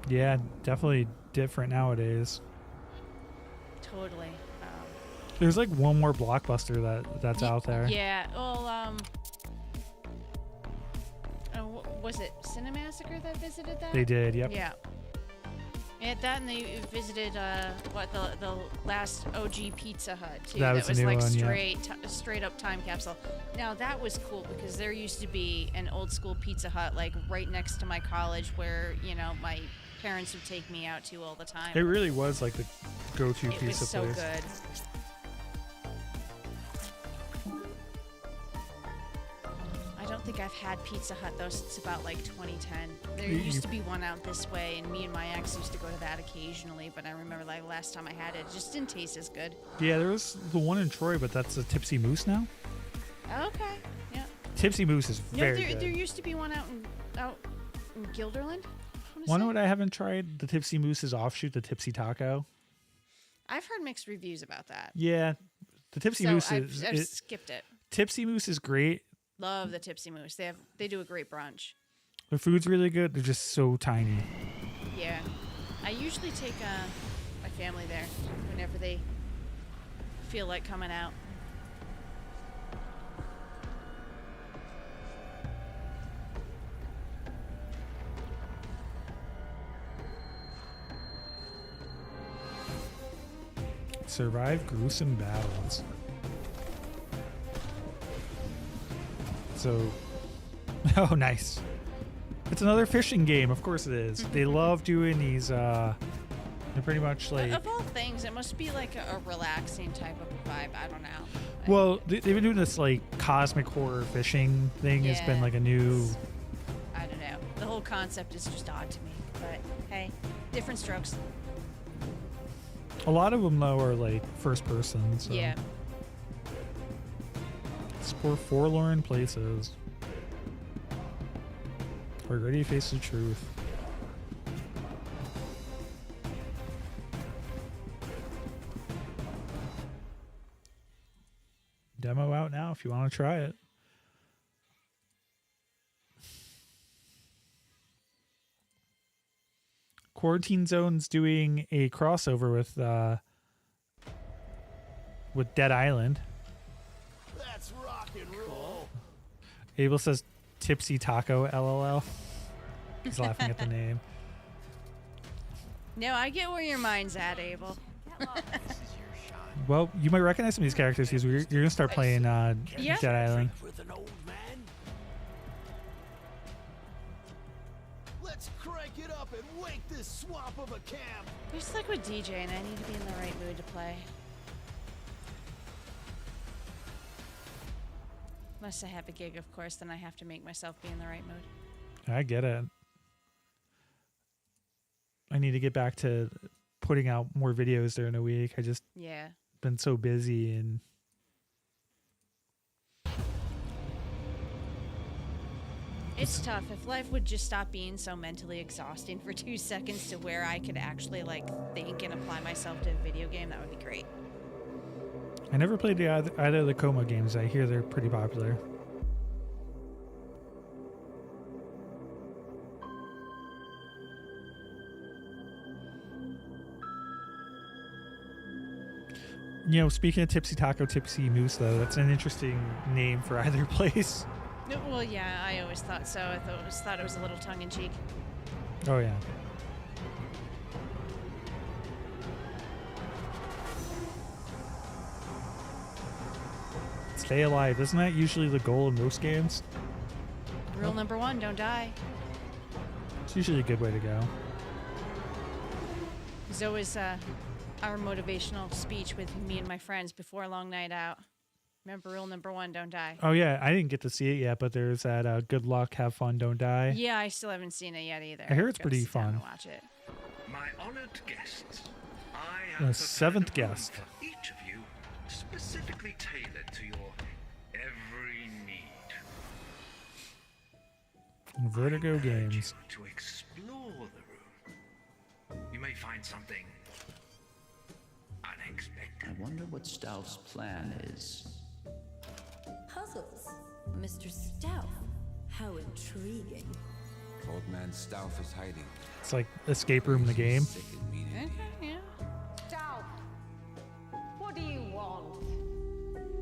Yeah, definitely different nowadays. Totally. There's like one more Blockbuster that's out there. Yeah. Well, was it Cinemassacre that visited that? They did. Yep. Yeah. Yeah, that, and they visited the last OG Pizza Hut too. That was a new like one, straight up time capsule. Now that was cool because there used to be an old school Pizza Hut like right next to my college where my parents would take me out to all the time. It really was like the go-to pizza place. It was so good. I don't think I've had Pizza Hut though since about like 2010. There used to be one out this way, and me and my ex used to go to that occasionally. But I remember like last time I had it, it just didn't taste as good. Yeah, there was the one in Troy, but that's a Tipsy Moose now. Okay, yeah. Tipsy Moose is very good. There used to be one out in Guilderland. One what I haven't tried, the Tipsy Moose's offshoot, the Tipsy Taco. I've heard mixed reviews about that. Yeah, the Tipsy Moose is. I've skipped it. Tipsy Moose is great. Love the Tipsy Moose. They do a great brunch. The food's really good. They're just so tiny. Yeah, I usually take my family there whenever they feel like coming out. Survive gruesome battles. So, oh, nice. It's another fishing game. Of course it is. They love doing these. They're pretty much like. Of all things, it must be like a relaxing type of vibe. I don't know. Well, they've been doing this like cosmic horror fishing thing. Yeah. It's been like a new. I don't know. The whole concept is just odd to me. But hey, different strokes. A lot of them though are like first person. So. Yeah. Explore forlorn places. We're ready to face the truth. Demo out now if you want to try it. Quarantine Zone's doing a crossover with Dead Island. That's rock and roll. Abel says Tipsy Taco LOL. He's laughing at the name. No, I get where your mind's at, Abel. Well, you might recognize some of these characters because you're going to start playing Dead Island. Let's crank it up and wake this swamp of a camp. We're stuck with DJ, and I need to be in the right mood to play. Unless I have a gig, of course, then I have to make myself be in the right mood. I get it. I need to get back to putting out more videos during the week. I just Yeah. been so busy and It's tough. If life would just stop being so mentally exhausting for 2 seconds to where I could actually like think and apply myself to a video game, that would be great. I never played either of the Coma games. I hear they're pretty popular. You know, speaking of Tipsy Taco, Tipsy Moose, though, that's an interesting name for either place. No, well, yeah, I always thought so. I thought it was a little tongue in cheek. Oh, yeah. Stay alive. Isn't that usually the goal in most games? Rule number 1, don't die. It's usually a good way to go. There's always our motivational speech with me and my friends before a long night out. Remember, rule number 1, don't die. Oh, yeah. I didn't get to see it yet, but there's that good luck, have fun, don't die. Yeah, I still haven't seen it yet either. I hear it's Gotta pretty sit down fun. and watch it. My honored guests, I The have seventh guest. for each of you specifically tailored to your every need. Vertigo Games. To explore the room, you may find something unexpected. I wonder what Stouff's plan is. Puzzles, Mr. Stouff. How intriguing. Old man Stouff is hiding. It's like escape room in the game. Okay, yeah. Stouff, what do you want?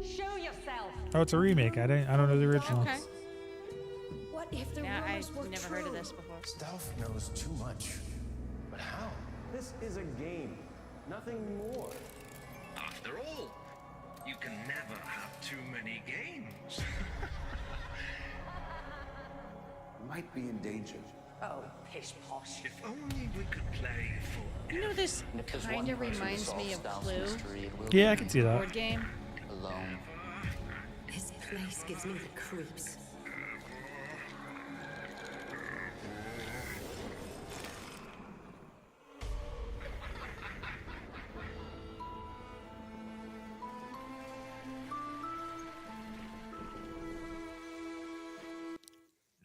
Show yourself. Oh, it's a remake. I don't know the original. Okay. What if the Yeah, rumors were I've never true? heard of this before. Stouff knows too much. But how? This is a game, nothing more. After all, you can never have too many games. Might be in danger. Oh, pish posh. If only we could play for. You know, this kind of reminds me of Clue. Yeah, I can see that. Board game. Alone. This place gives me the creeps.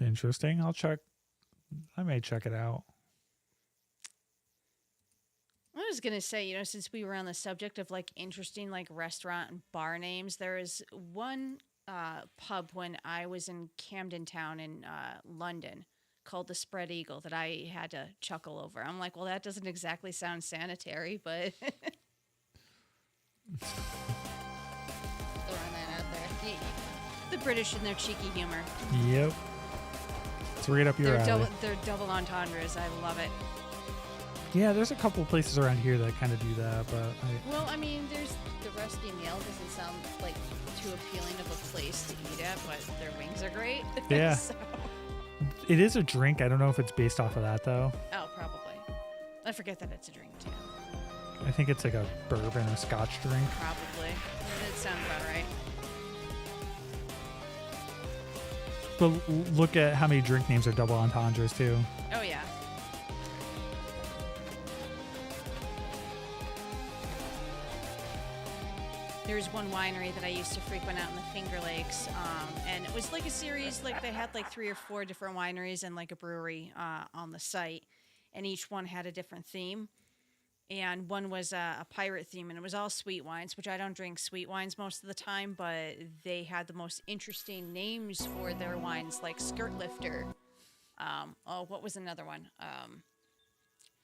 Interesting. I may check it out. I was gonna say, you know, since we were on the subject of like interesting like restaurant and bar names, there is one pub when I was in Camden Town in London called the Spread Eagle that I had to chuckle over. I'm like, well, that doesn't exactly sound sanitary, but throwing that out there. The British and their cheeky humor. Yep. It's right up your alley. They're double entendres. I love it. Yeah, there's a couple places around here that kind of do that, but Well, I mean, there's the Rusty Nail. Doesn't sound like too appealing of a place to eat at, but their wings are great. Yeah. So- it is a drink. I don't know if it's based off of that though. Oh, probably. I forget that it's a drink too. I think it's like a bourbon or scotch drink. Probably. That sounds about right. But look at how many drink names are double entendres too. Oh yeah. There's one winery that I used to frequent out in the Finger Lakes, and it was like a series. Like they had like 3 or 4 different wineries and like a brewery on the site, and each one had a different theme. And one was a pirate theme, and it was all sweet wines, which I don't drink sweet wines most of the time, but they had the most interesting names for their wines, like Skirt Lifter. What was another one?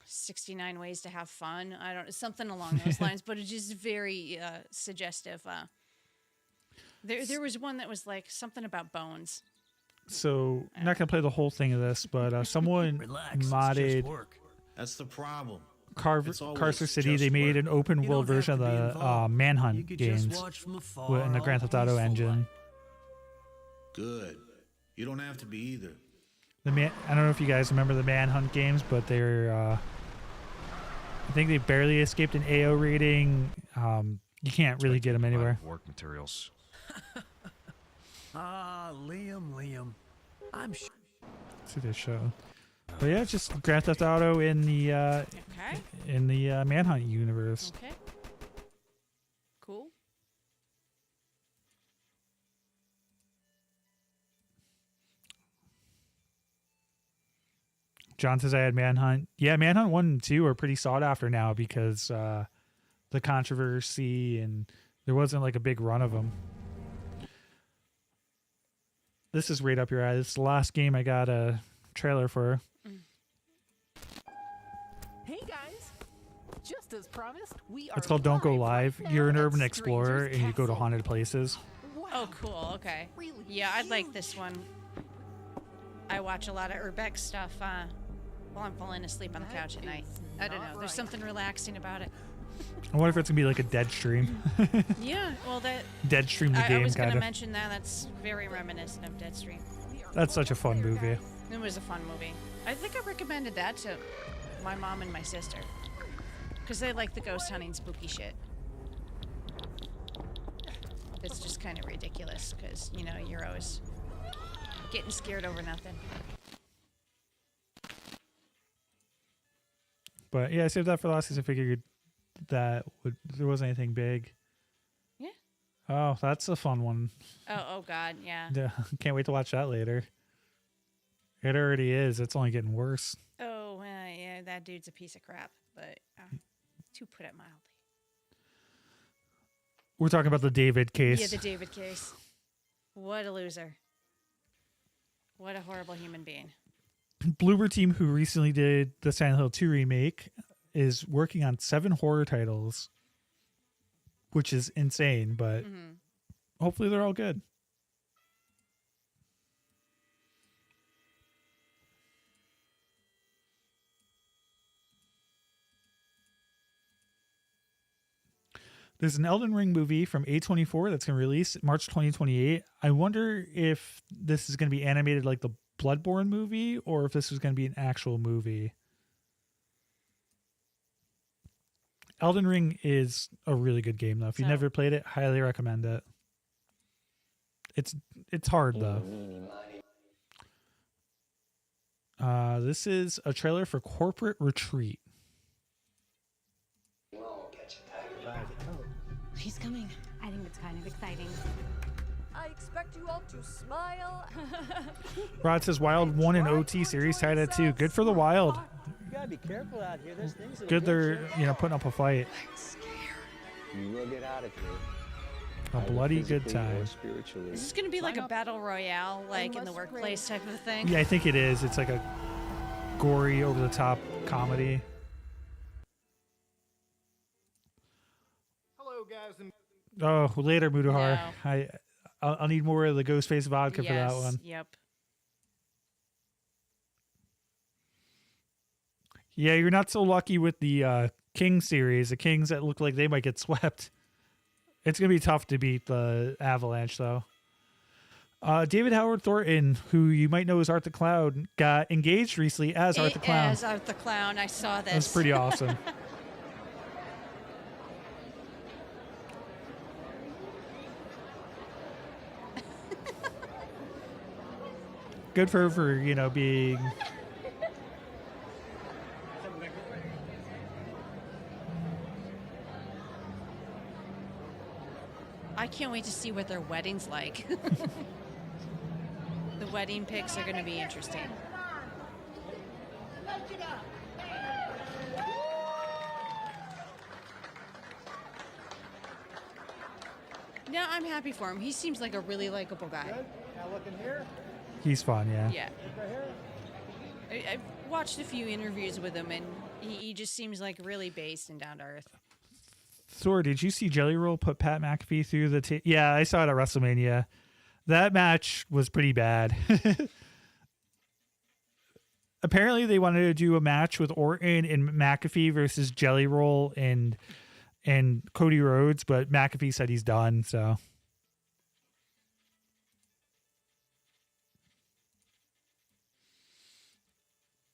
69 Ways to Have Fun. I don't know, something along those lines, but it's just very suggestive. There was one that was like something about bones. So I'm not gonna play the whole thing of this, but someone modded That's the problem. Carcer City. They made an open world version of the Manhunt games in the Grand Theft Auto engine. Good. You don't have to be either. I don't know if you guys remember the Manhunt games, but they're I think they barely escaped an AO rating. You can't really get them anywhere. Work materials. Liam. I'm See this show. But yeah, it's just Grand Theft Auto in the Okay. Manhunt universe. Okay. Cool. John says I had Manhunt. Yeah, Manhunt 1 and 2 are pretty sought after now because the controversy and there wasn't like a big run of them. This is right up your alley. This is the last game I got a trailer for. Hey guys! Just as promised, we are It's called Don't Go Live. right You're an now urban at explorer Stranger's and you go to Castle. haunted places. Oh, cool. Okay. Yeah, I'd like this one. I watch a lot of Urbex stuff while I'm falling asleep on the couch at night. I don't know. There's something relaxing about it. I wonder if it's gonna be like a dead stream. Yeah, well, that Dead stream the I game was going kind to of. mention that. That's very reminiscent of Deadstream. That's such a fun movie. It was a fun movie. I think I recommended that to my mom and my sister because they like the ghost hunting spooky shit. It's just kind of ridiculous because, you know, you're always getting scared over nothing. But yeah, I saved that for last because I figured there wasn't anything big. Yeah. Oh, that's a fun one. Oh God, yeah. Yeah, can't wait to watch that later. It already is. It's only getting worse. Oh, yeah, that dude's a piece of crap, but to put it mildly. We're talking about the David case. Yeah, the David case. What a loser. What a horrible human being. Bloober Team, who recently did the Silent Hill 2 remake, is working on 7 horror titles, which is insane, but hopefully they're all good. There's an Elden Ring movie from A24 that's going to release March 2028. I wonder if this is going to be animated like the Bloodborne movie or if this is going to be an actual movie. Elden Ring is a really good game, though. If you've never played it, highly recommend it. It's hard, though. This is a trailer for Corporate Retreat. He's coming. I think it's kind of exciting. I expect you all to smile. Rod says Wild 1 and OT series tied at 2. Good for the Wild. You gotta be careful out here. There's things. Good they're, putting up a fight. You will get out of here. A bloody good time. Is this going to be like a battle royale, like in the workplace type of thing? Yeah, I think it is. It's like a gory, over-the-top comedy. Hello, guys. Oh, later, Mudahar. No. I'll need more of the Ghostface vodka for that one. Yep. Yeah, you're not so lucky with the King series. The Kings that look like they might get swept. It's going to be tough to beat the Avalanche, though. David Howard Thornton, who you might know as Art the Clown, got engaged recently as Art the Clown. As Art the Clown. I saw this. That's pretty awesome. Good for her for, being... I can't wait to see what their wedding's like. The wedding pics are going to be interesting. No, I'm happy for him. He seems like a really likable guy. Now look in here. He's fun, yeah. Yeah. I've watched a few interviews with him, and he just seems like really based and down to earth. Thor, did you see Jelly Roll put Pat McAfee through the Yeah, I saw it at WrestleMania. That match was pretty bad. Apparently, they wanted to do a match with Orton and McAfee versus Jelly Roll and Cody Rhodes, but McAfee said he's done, so...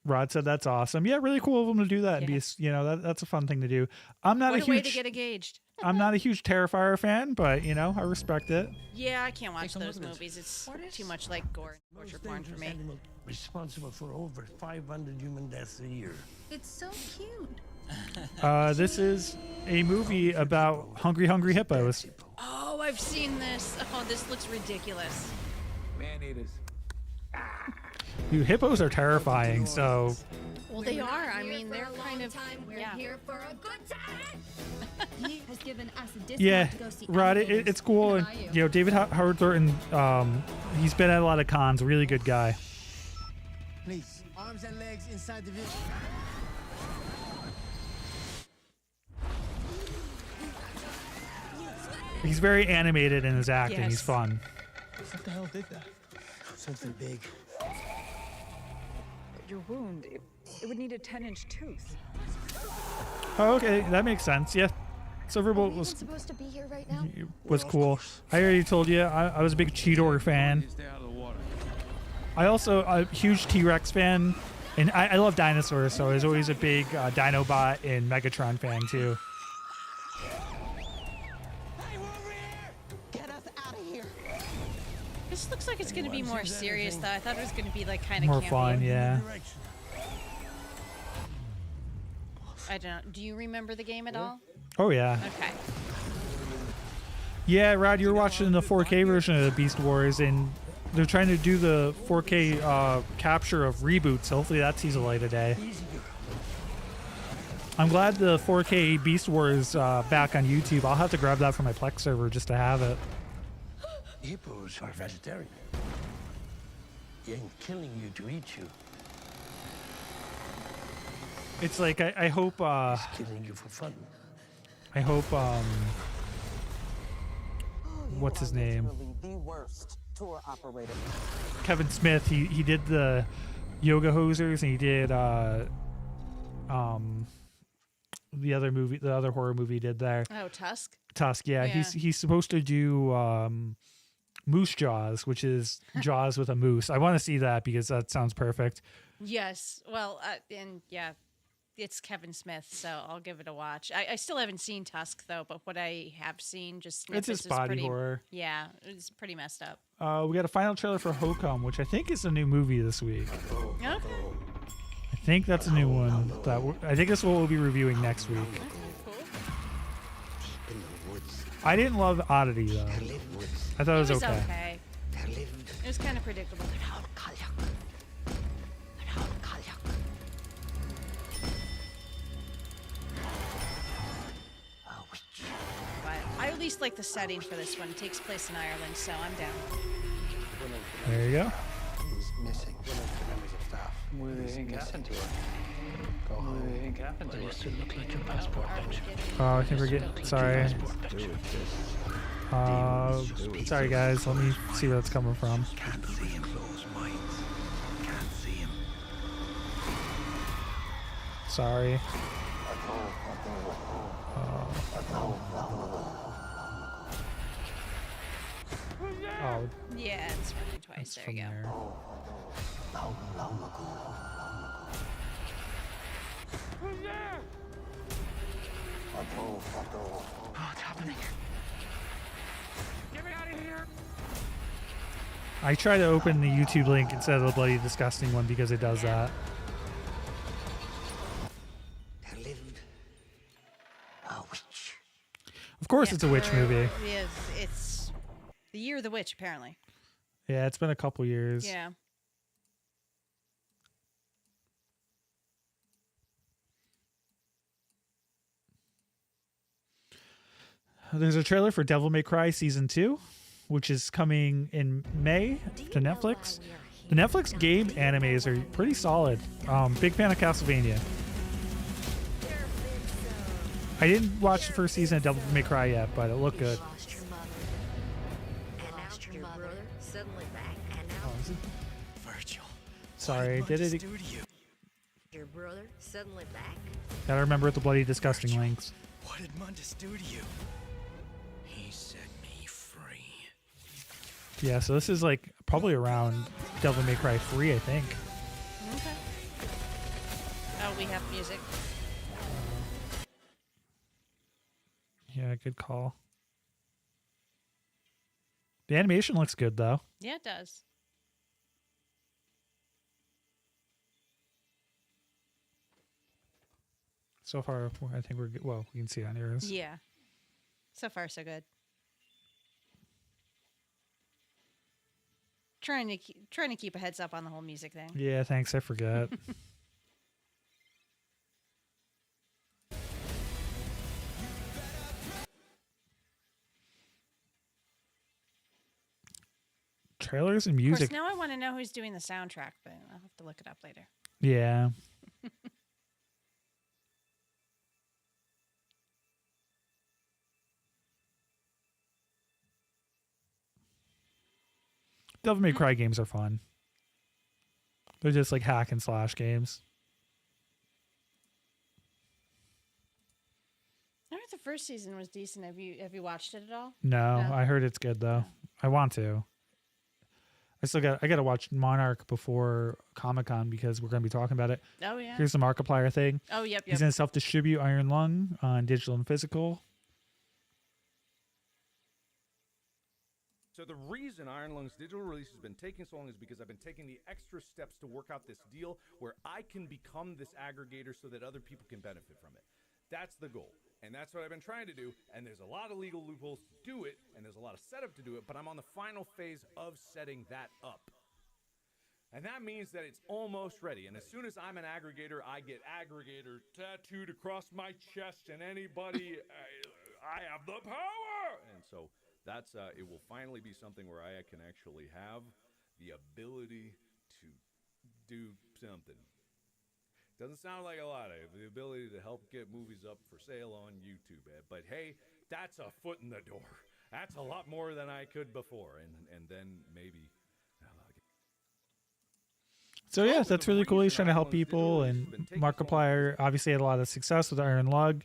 Rod said that's awesome. Yeah, really cool of them to do that and be, that's a fun thing to do. I'm not what a way huge to get engaged. I'm not a huge Terrifier fan, but I respect it. Yeah, I can't watch those movies. It's too much like gore and torture porn for me. responsible for over 500 human deaths a year. It's so cute. This is a movie about hungry hippos. Oh, I've seen this. Oh, this looks ridiculous. Man-eaters. Dude, hippos are terrifying, so... Well, they are. I mean, they're kind of... We're here for a good time. He has given us a discount Yeah, to go see Rod, alligators. it's cool. And, you know, David Howard Thornton, he's been at a lot of cons. Really good guy. Please, arms and legs inside the vehicle. He's very animated in his acting. Yes. He's fun. What the hell did that? Something big. Your wound, it would need a 10-inch tooth. Oh, okay, that makes sense. Yeah, Silverbolt Are we was even supposed to be here right now? cool. I already told you I was a big Cheetor fan. I also a huge T-Rex fan, and I love dinosaurs, so I was always a big Dinobot and Megatron fan too. Get us out of here. This looks like it's going to be more serious, though. I thought it was going to be like kind of More campy. fun, yeah. I don't know. Do you remember the game at all? Oh yeah. Okay. Yeah, Rod, you're watching the 4K version of the Beast Wars, and they're trying to do the 4K capture of reboots. So hopefully that sees the light of day. I'm glad the 4K Beast Wars back on YouTube. I'll have to grab that from my Plex server just to have it. Hippos are vegetarian. He ain't killing you to eat you. It's like I hope He's killing you for fun. I hope what's his name? The worst tour operator. Kevin Smith. He did the Yoga Hosers, and he did the other movie, the other horror movie he did there. Oh, Tusk? Tusk, yeah. Yeah. He's supposed to do Moose Jaws, which is Jaws with a moose. I want to see that because that sounds perfect. Yes. Well, and yeah, it's Kevin Smith, so I'll give it a watch. I still haven't seen Tusk, though, but what I have seen, just It's snippets, just is body pretty, horror. Yeah, it's pretty messed up. We got a final trailer for Hokum, which I think is a new movie this week. Okay. I think that's a new one. I think this is what we'll be reviewing next week. I didn't love Oddity, though. I thought it was okay. It was kind of predictable. But I at least like the setting for this one. It takes place in Ireland, so I'm down. There you go. He's missing. Members of staff. What do you think happened to her? Go home. What do you think happened to her? Still look like your passport, don't you? Oh, I think we're getting... Sorry. Sorry, guys. Let me see where that's coming from. Can't see in closed minds. Can't see him. Sorry. Oh, Yeah, it's running twice. There you go. there. Who's there? What's happening? Get me out of here! I try to open the YouTube link instead of the bloody disgusting one because it does that. Of course, it's a witch movie. It's the Year of the Witch, apparently. Yeah, it's been a couple years. Yeah. There's a trailer for Devil May Cry Season 2, which is coming in May to Netflix. The Netflix game animes are pretty solid. Big fan of Castlevania. I didn't watch the first season of Devil May Cry yet, but it looked good. Oh, is it? Virgil. Sorry, did it? Your brother suddenly back? Gotta remember the bloody disgusting links. What did Mundus do to you? He set me free. Yeah, so this is like probably around Devil May Cry 3, I think. Okay. Oh, we have music. Yeah, good call. The animation looks good though. Yeah, it does. So far, I think we're good. Well, we can see it on yours. Yeah. So far, so good. Trying to keep a heads up on the whole music thing. Yeah, thanks. I forgot. Trailers and Of music. course, now I want to know who's doing the soundtrack, but I'll have to look it up later. Yeah. Devil May Cry games are fun. They're just like hack and slash games. I heard the first season was decent. Have you watched it at all? No, I heard it's good though. I want to. I gotta watch Monarch before Comic-Con because we're gonna be talking about it. Oh yeah. Here's the Markiplier thing. Oh yep. He's gonna self-distribute Iron Lung on digital and physical. So the reason Iron Lung's digital release has been taking so long is because I've been taking the extra steps to work out this deal where I can become this aggregator so that other people can benefit from it. That's the goal. And that's what I've been trying to do. And there's a lot of legal loopholes to do it, and there's a lot of setup to do it, but I'm on the final phase of setting that up. And that means that it's almost ready. And as soon as I'm an aggregator, I get aggregator tattooed across my chest, and anybody, I have the power! And so that's it will finally be something where I can actually have the ability to do something. Doesn't sound like a lot. I have the ability to help get movies up for sale on YouTube. But hey, that's a foot in the door. That's a lot more than I could before. And then maybe... So yeah, that's really cool. He's trying to help people, and Markiplier obviously had a lot of success with Iron Lung.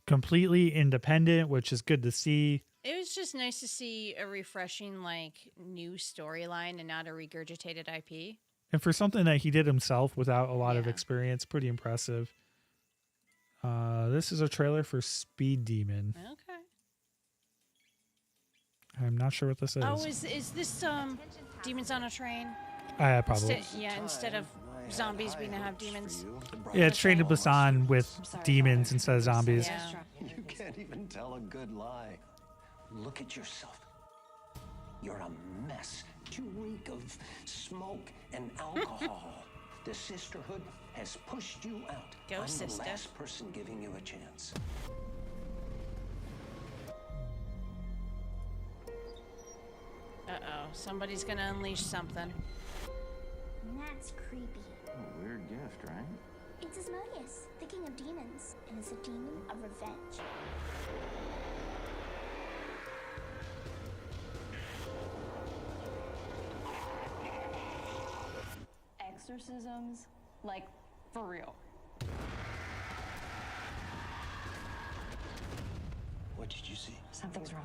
Completely independent, which is good to see. It was just nice to see a refreshing, like, new storyline and not a regurgitated IP. And for something that he did himself without a lot of experience, pretty impressive. This is a trailer for Speed Demon. Okay. I'm not sure what this is. Oh, is this Demons on a Train? Probably. Instead of zombies, we now have demons. Yeah, it's Train to Busan with demons instead of zombies. Yeah. You can't even tell a good lie. Look at yourself. You're a mess. You reek of smoke and alcohol. The sisterhood has pushed you out. I'm the last person giving you a chance. Uh-oh. Somebody's gonna unleash something. That's creepy. A weird gift, right? It's Asmodeus, the king of demons, and is a demon of revenge. Exorcisms, like, for real. What did you see? Something's wrong.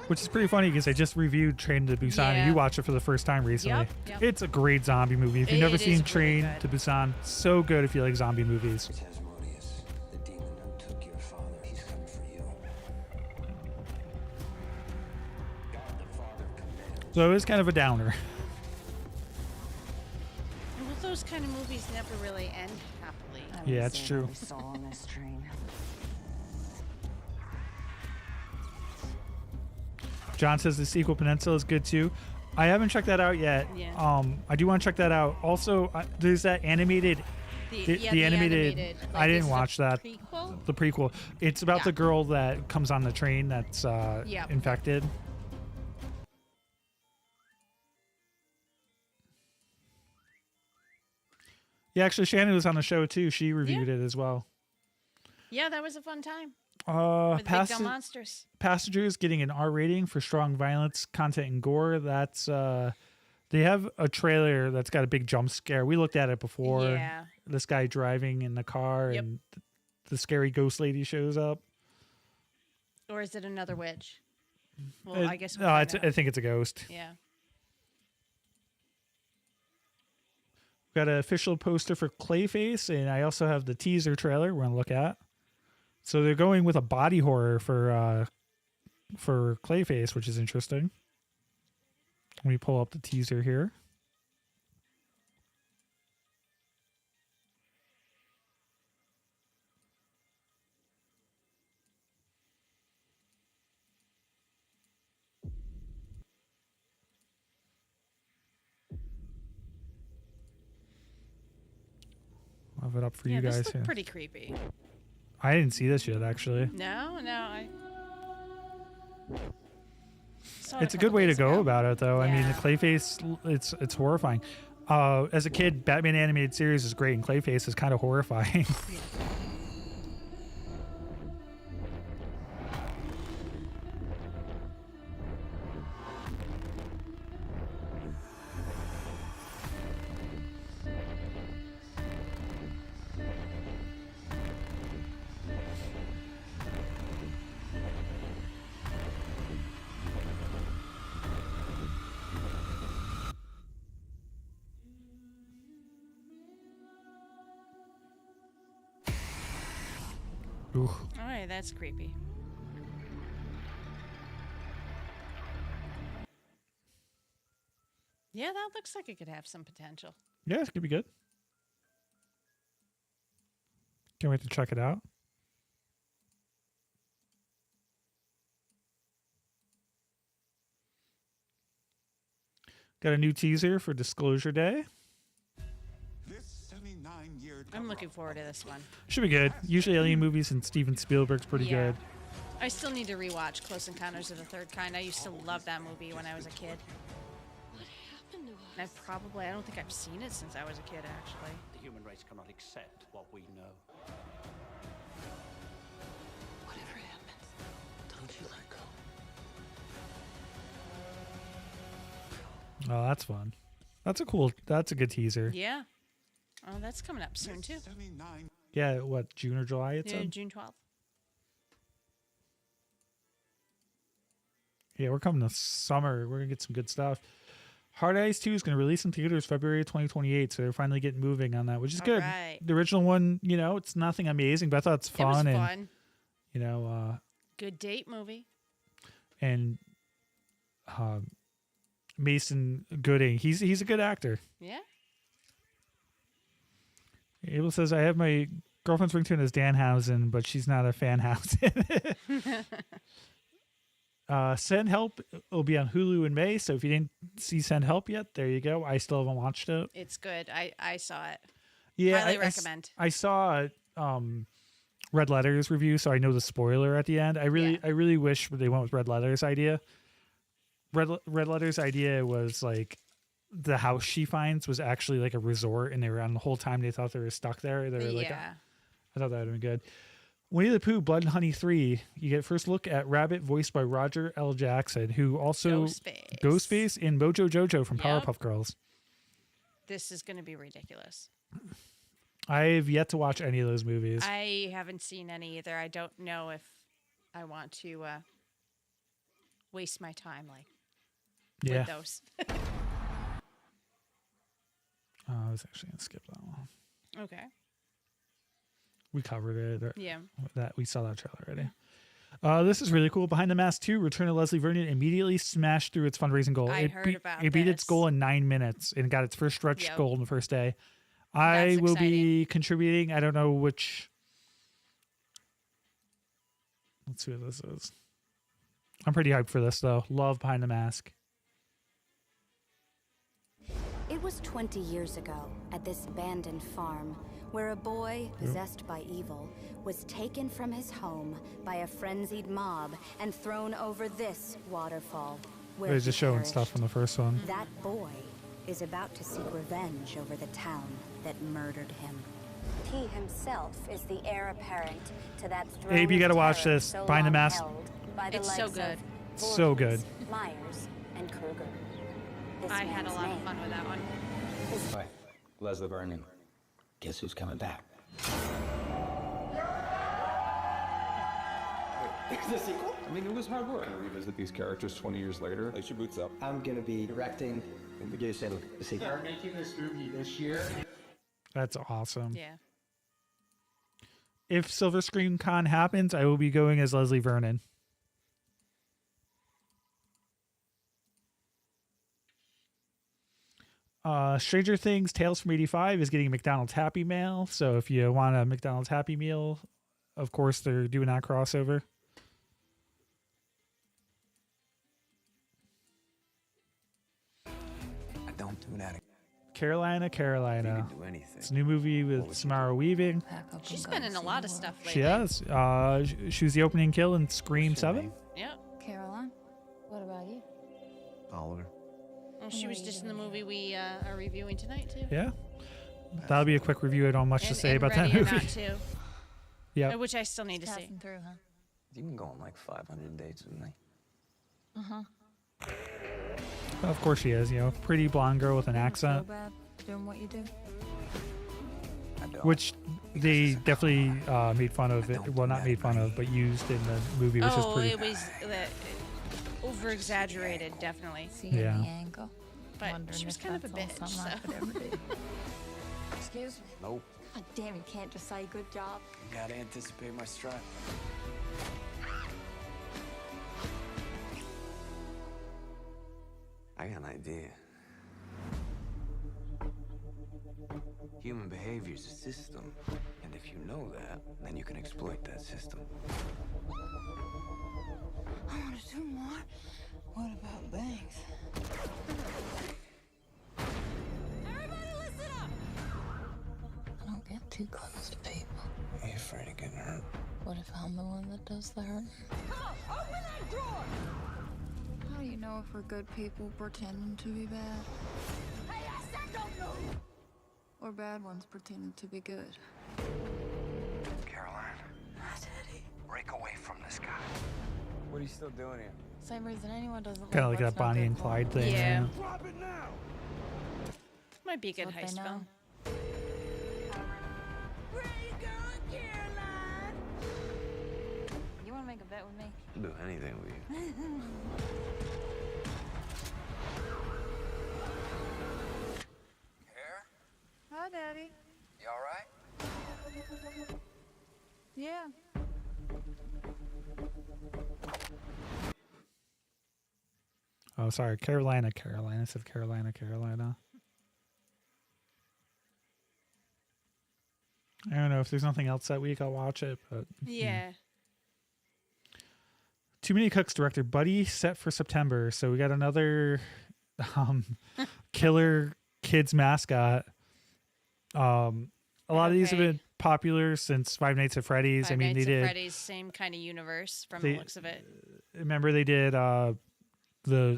Which is pretty funny because I just reviewed Train to Busan and you watched it for the first time recently. Yep. It's a great zombie movie. If you've never seen Train to Busan, so good if you like zombie movies. It's Asmodeus, the demon who took your father. He's coming for you. God the Father commands. So it was kind of a downer. Well, those kind of movies never really end happily. Yeah, it's true. On this train. John says the sequel Peninsula is good too. I haven't checked that out yet. Yeah. I do want to check that out. Also, there's that animated. The animated. Like, I didn't watch that. Prequel? The prequel. It's about the girl that comes on the train that's infected. Yeah, actually, Shannon was on the show too. She reviewed it as well. Yeah, that was a fun time. With big dumb monsters. Passengers getting an R rating for strong violence, content, and gore. That's they have a trailer that's got a big jump scare. We looked at it before. Yeah. This guy driving in the car and the scary ghost lady shows up. Or is it another witch? Well, I guess. I think it's a ghost. Yeah. Got an official poster for Clayface, and I also have the teaser trailer we're gonna look at. So they're going with a body horror for Clayface, which is interesting. Let me pull up the teaser here. have it up for Yeah, you this guys looked here. pretty creepy. I didn't see this yet, actually. No, I. saw it It's a couple good way to days go ago. about it, though. I mean, the Yeah. Clayface, it's horrifying. As a kid, Batman animated series is great, and Clayface is kind of horrifying. Ooh. All right, that's creepy. Yeah, that looks like it could have some potential. Yeah, it's gonna be good. Can't wait to check it out. Got a new teaser for Disclosure Day. I'm looking forward to this one. Should be good. Usually alien movies and Steven Spielberg's pretty Yeah. good. I still need to rewatch Close Encounters of the Third Kind. I used to love that movie when I was a kid. What happened to us? And I don't think I've seen it since I was a kid, actually. The human race cannot accept what we know. Whatever happens, don't you let go. Oh, that's fun. That's a good teaser. Yeah. Oh, that's coming up soon, too. Yeah, what, June or July it Yeah, said? June 12th. Yeah, we're coming to summer. We're going to get some good stuff. Hard Eyes 2 is going to release in theaters February 2028, so they're finally getting moving on that, which is good. Right. The original one, it's nothing amazing, but I thought it's fun. It was and, fun. Good date movie. And Mason Gooding, he's a good actor. Yeah. Abel says, I have my girlfriend's ringtone as Danhausen, but she's not a Fanhausen. Send Help will be on Hulu in May, so if you didn't see Send Help yet, there you go. I still haven't watched it. It's good. I saw it. Yeah, Highly recommend. I saw Red Letter's review, so I know the spoiler at the end. I really wish they went with Red Letter's idea. Red Letter's idea was like the house she finds was actually like a resort, and they were on the whole time they thought they were stuck there. They were like, I thought that would have been good. Winnie the Pooh, Blood and Honey 3, you get first look at Rabbit, voiced by Roger L. Jackson, who also Ghostface in Mojo Jojo from Powerpuff Girls. This is going to be ridiculous. I've yet to watch any of those movies. I haven't seen any either. I don't know if I want to waste my time with those. I was actually going to skip that one. Okay. We covered it. Yeah. We saw that trailer already. This is really cool. Behind the Mask 2, Return of Leslie Vernon immediately smashed through its fundraising goal. I heard about it beat its this. goal in 9 minutes and got its first stretch Yep. goal in the first day. I will be contributing. I don't know which. Let's see what this is. I'm pretty hyped for this, though. Love Behind the Mask. It was 20 years ago at this abandoned farm where a boy possessed by evil was taken from his home by a frenzied mob and thrown over this waterfall. Where They're he just showing perished. stuff from the first one. That boy is about to seek revenge over the town that murdered him. He himself is the heir apparent to that throne Abe, you of gotta watch terror this. so Behind the long Mask. held by the It's so likes good. of So good. Voorhees, Myers, and Kruger. This I had a man's lot of name fun with that one. Hi, Leslie Vernon. Guess who's coming back? There's a sequel? I mean, it was hard work. Revisit these characters 20 years later. Lace your boots up. I'm gonna be directing and producing the sequel. They're making this movie this year. That's awesome. Yeah. If Silver Screen Con happens, I will be going as Leslie Vernon. Stranger Things Tales from 85 is getting a McDonald's Happy Meal. So if you want a McDonald's Happy Meal, of course they're doing that crossover. I don't do that. Carolina. Do anything. It's a new movie with Samara Weaving. She's been in a lot of stuff lately. She has. She was the opening kill in Scream 7. Yeah. Caroline, what about you? Oliver. Well, she was just in the movie we are reviewing tonight too. Yeah. That'll be a quick review. I don't have much to say and about that Ready or movie. Not too. Yeah. Which I still need to see. Through, huh? You've been going like 500 dates with me. Of course she is. Pretty blonde girl with an accent. Feel bad doing what you do? Which they definitely made fun of it. Well, not made fun of, but used in the movie, which is pretty. It was over exaggerated, definitely. Yeah. The ankle. But she was kind of a bitch. So. Excuse me. Nope. God damn, you can't just say good job. You gotta anticipate my stride. I got an idea. Human behavior is a system, and if you know that, then you can exploit that system. I want to do more. What about bangs? Everybody listen up! I don't get too close to people. Are you afraid of getting hurt? What if I'm the one that does the hurting? Come on, open that door! How do you know if we're good people pretending to be bad? Hey, I said don't move! Or bad ones pretending to be good? Caroline. Hi, Daddy. Break away from this guy. What are you still doing here? Same reason anyone doesn't Kind of live like what's that not Bonnie good and for Clyde them. thing. Yeah. Drop it now! Might be a good That's what heist they know. film. Where you going, Caroline? You want to make a bet with me? I'll do anything with you. Hi, Daddy. You alright? Yeah. Oh, sorry. Carolina. I said Carolina. I don't know if there's nothing else that week. I'll watch it, but Yeah. Too Many Cooks director Buddy set for September. So we got another killer kids mascot. A lot of these have been popular since Five Nights at Freddy's. Five I mean, Nights they at did. Freddy's, same kind of universe from the looks of it. Remember they did the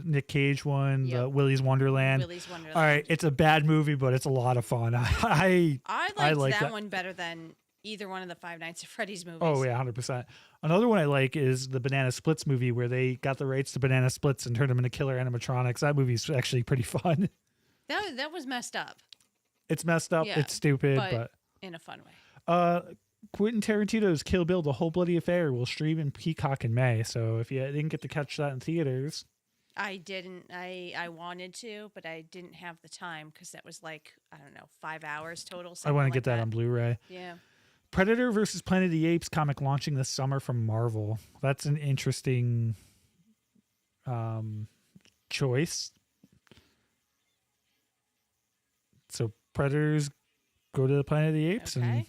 Nick Cage one, the Yep. Willy's Wonderland. Willy's Wonderland. All right, it's a bad movie, but it's a lot of fun. I liked like that one better than either one of the Five Nights at Freddy's movies. Oh yeah, 100%. Another one I like is the Banana Splits movie, where they got the rights to Banana Splits and turned them into killer animatronics. That movie's actually pretty fun. That was messed up. It's messed up. Yeah, It's stupid, but in a fun way. Quentin Tarantino's Kill Bill: The Whole Bloody Affair will stream in Peacock in May. So if you didn't get to catch that in theaters, I didn't. I wanted to, but I didn't have the time because that was like, I don't know, 5 hours total. I want to like get that on Blu-ray. Yeah. Predator versus Planet of the Apes comic launching this summer from Marvel. That's an interesting choice. So Predators go to the Planet of the Apes, and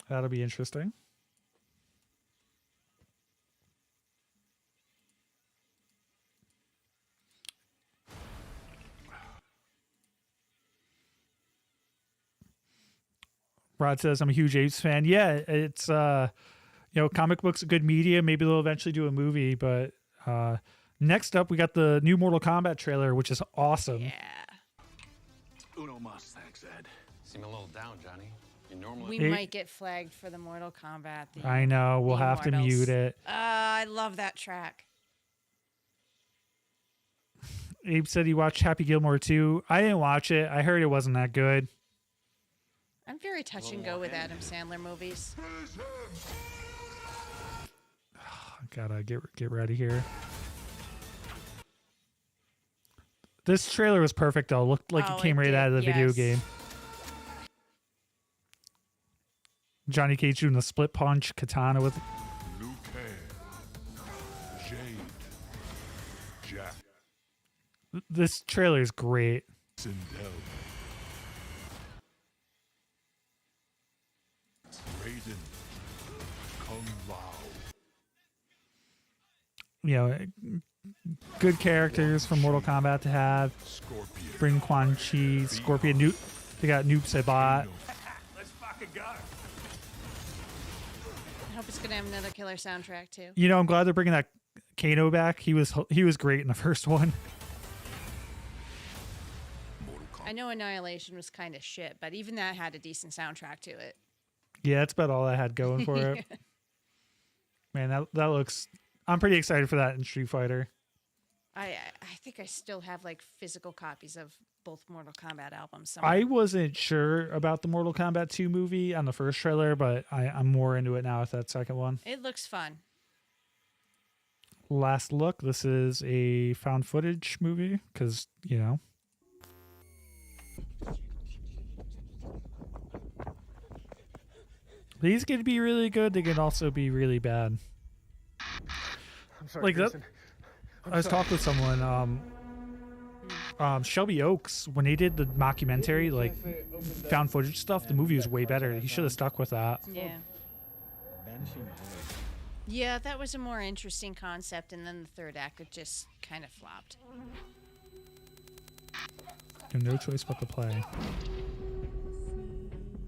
that'll be interesting. Rod says, I'm a huge Apes fan. Yeah, it's, comic books, a good media. Maybe they'll eventually do a movie. But next up, we got the new Mortal Kombat trailer, which is awesome. Yeah. Uno mas, thanks, Ed. Seem a little down, Johnny. You normally We might get flagged for the Mortal Kombat. I know. We'll have to mute it. I love that track. Abe said he watched Happy Gilmore 2. I didn't watch it. I heard it wasn't that good. I'm very touch and go with Adam Sandler movies. Gotta get ready here. This trailer was perfect though. Looked like it came right out of the video game. Johnny Cage doing the split punch katana with Liu Kang, Jade, Jack, this trailer is great. Sindel, Raiden, Kung Lao. you know, good characters from Mortal Kombat to have. Bring Quan Chi, Scorpion, Noob. They got Noob Saibot. Let's fucking go. I hope it's gonna have another killer soundtrack too. You know, I'm glad they're bringing that Kano back. He was great in the first one. I know Annihilation was kind of shit, but even that had a decent soundtrack to it. Yeah, that's about all I had going for it. Man, that looks. I'm pretty excited for that in Street Fighter. I think I still have like physical copies of both Mortal Kombat albums somewhere. I wasn't sure about the Mortal Kombat 2 movie on the first trailer, but I'm more into it now with that second one. It looks fun. Last look. This is a found footage movie because, you know. These can be really good. They can also be really bad. I'm sorry, Like that. Grayson. I was talking with someone. Shelby Oaks, when he did the mockumentary, like found footage stuff, the movie was way better. He should have stuck with that. Yeah. Yeah, that was a more interesting concept, and then the third act it just kind of flopped. You have no choice but to play.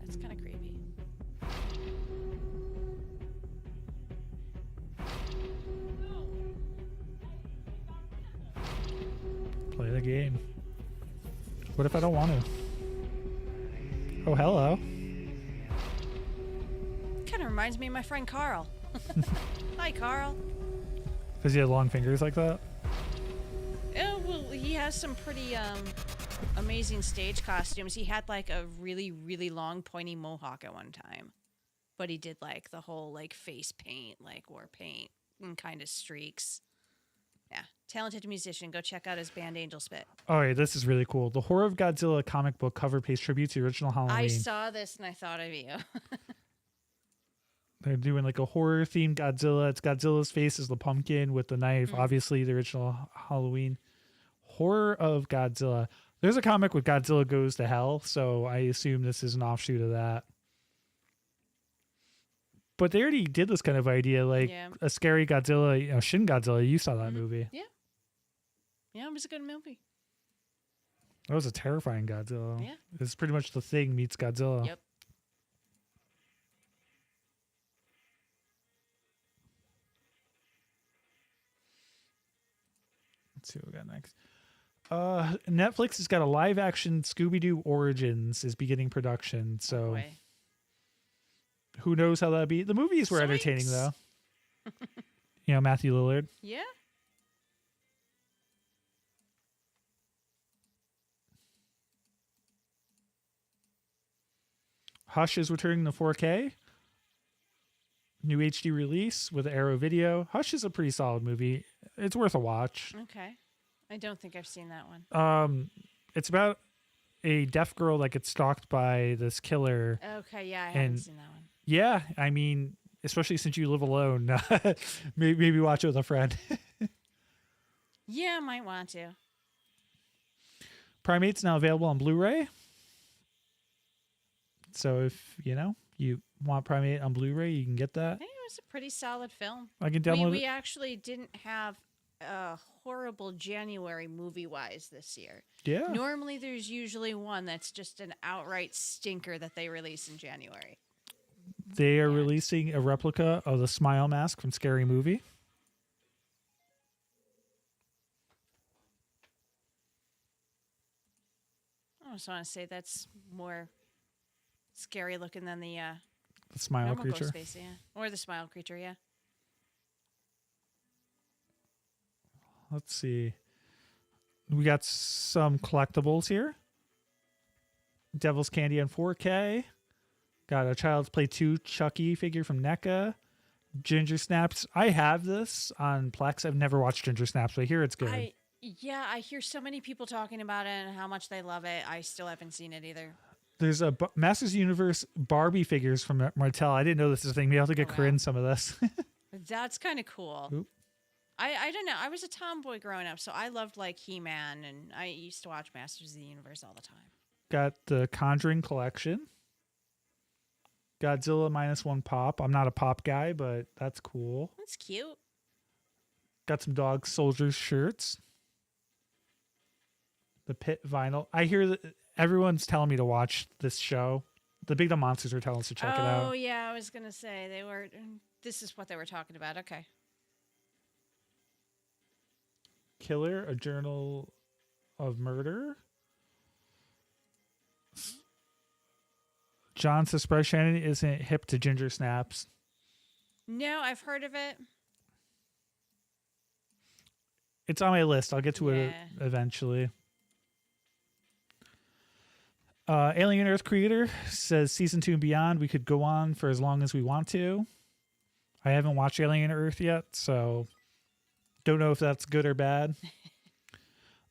That's kind of creepy. Play the game. What if I don't want to? Oh, hello. Kind of reminds me of my friend Carl. Hi, Carl. Because he had long fingers like that? Oh, well, he has some pretty amazing stage costumes. He had like a really, really long pointy mohawk at one time. But he did like the whole like face paint, like war paint and kind of streaks. Yeah, talented musician. Go check out his band Angel Spit. All right, this is really cool. The Horror of Godzilla comic book cover pays tribute to the original Halloween. I saw this and I thought of you. They're doing like a horror themed Godzilla. It's Godzilla's face as the pumpkin with the knife. Obviously, the original Halloween. Horror of Godzilla. There's a comic with Godzilla Goes to Hell, so I assume this is an offshoot of that. But they already did this kind of idea, like a scary Godzilla, you know, Shin Godzilla. You saw that movie. Yeah. Yeah, it was a good movie. That was a terrifying Godzilla. Yeah. It's pretty much The Thing meets Godzilla. Yep. Let's see what we got next. Netflix has got a live action Scooby-Doo Origins is beginning production. So who knows how that'll be. The movies were entertaining though. You know, Matthew Lillard. Yeah. Hush is returning to 4K. New HD release with Arrow Video. Hush is a pretty solid movie. It's worth a watch. Okay. I don't think I've seen that one. It's about a deaf girl that gets stalked by this killer. Okay, yeah, I haven't seen that one. Yeah, I mean, especially since you live alone, maybe watch it with a friend. Yeah, I might want to. Primate's now available on Blu-ray. So if, you know, you want Primate on Blu-ray, you can get that. I think it was a pretty solid film. I can download We it. actually didn't have a horrible January movie-wise this year. Yeah. Normally there's usually one that's just an outright stinker that they release in January. They are releasing a replica of the Smile Mask from Scary Movie. I just want to say that's more scary looking than the Smile normal Creature. Ghostface, yeah. Or the Smile Creature, yeah. Let's see. We got some collectibles here. Devil's Candy on 4K. Got a Child's Play 2 Chucky figure from NECA. Ginger Snaps. I have this on Plex. I've never watched Ginger Snaps, but I hear it's good. I hear so many people talking about it and how much they love it. I still haven't seen it either. There's a Masters Universe Barbie figures from Martell. I didn't know this is a thing. Maybe I'll have to get Corinne some of this. That's kind of cool. Oop. I don't know. I was a tomboy growing up, so I loved like He-Man, and I used to watch Masters of the Universe all the time. Got the Conjuring collection. Godzilla -1 pop. I'm not a pop guy, but that's cool. That's cute. Got some Dog Soldiers shirts. The Pit vinyl. I hear that everyone's telling me to watch this show. The Big Dumb Monsters are telling us to check it out. Oh yeah, I was gonna say they were. This is what they were talking about. Okay. Killer, a journal of murder. John says Shannon isn't hip to ginger snaps. No, I've heard of it. It's on my list. I'll get to it eventually. Alien Earth Creator says season 2 and beyond, we could go on for as long as we want to. I haven't watched Alien Earth yet, so don't know if that's good or bad.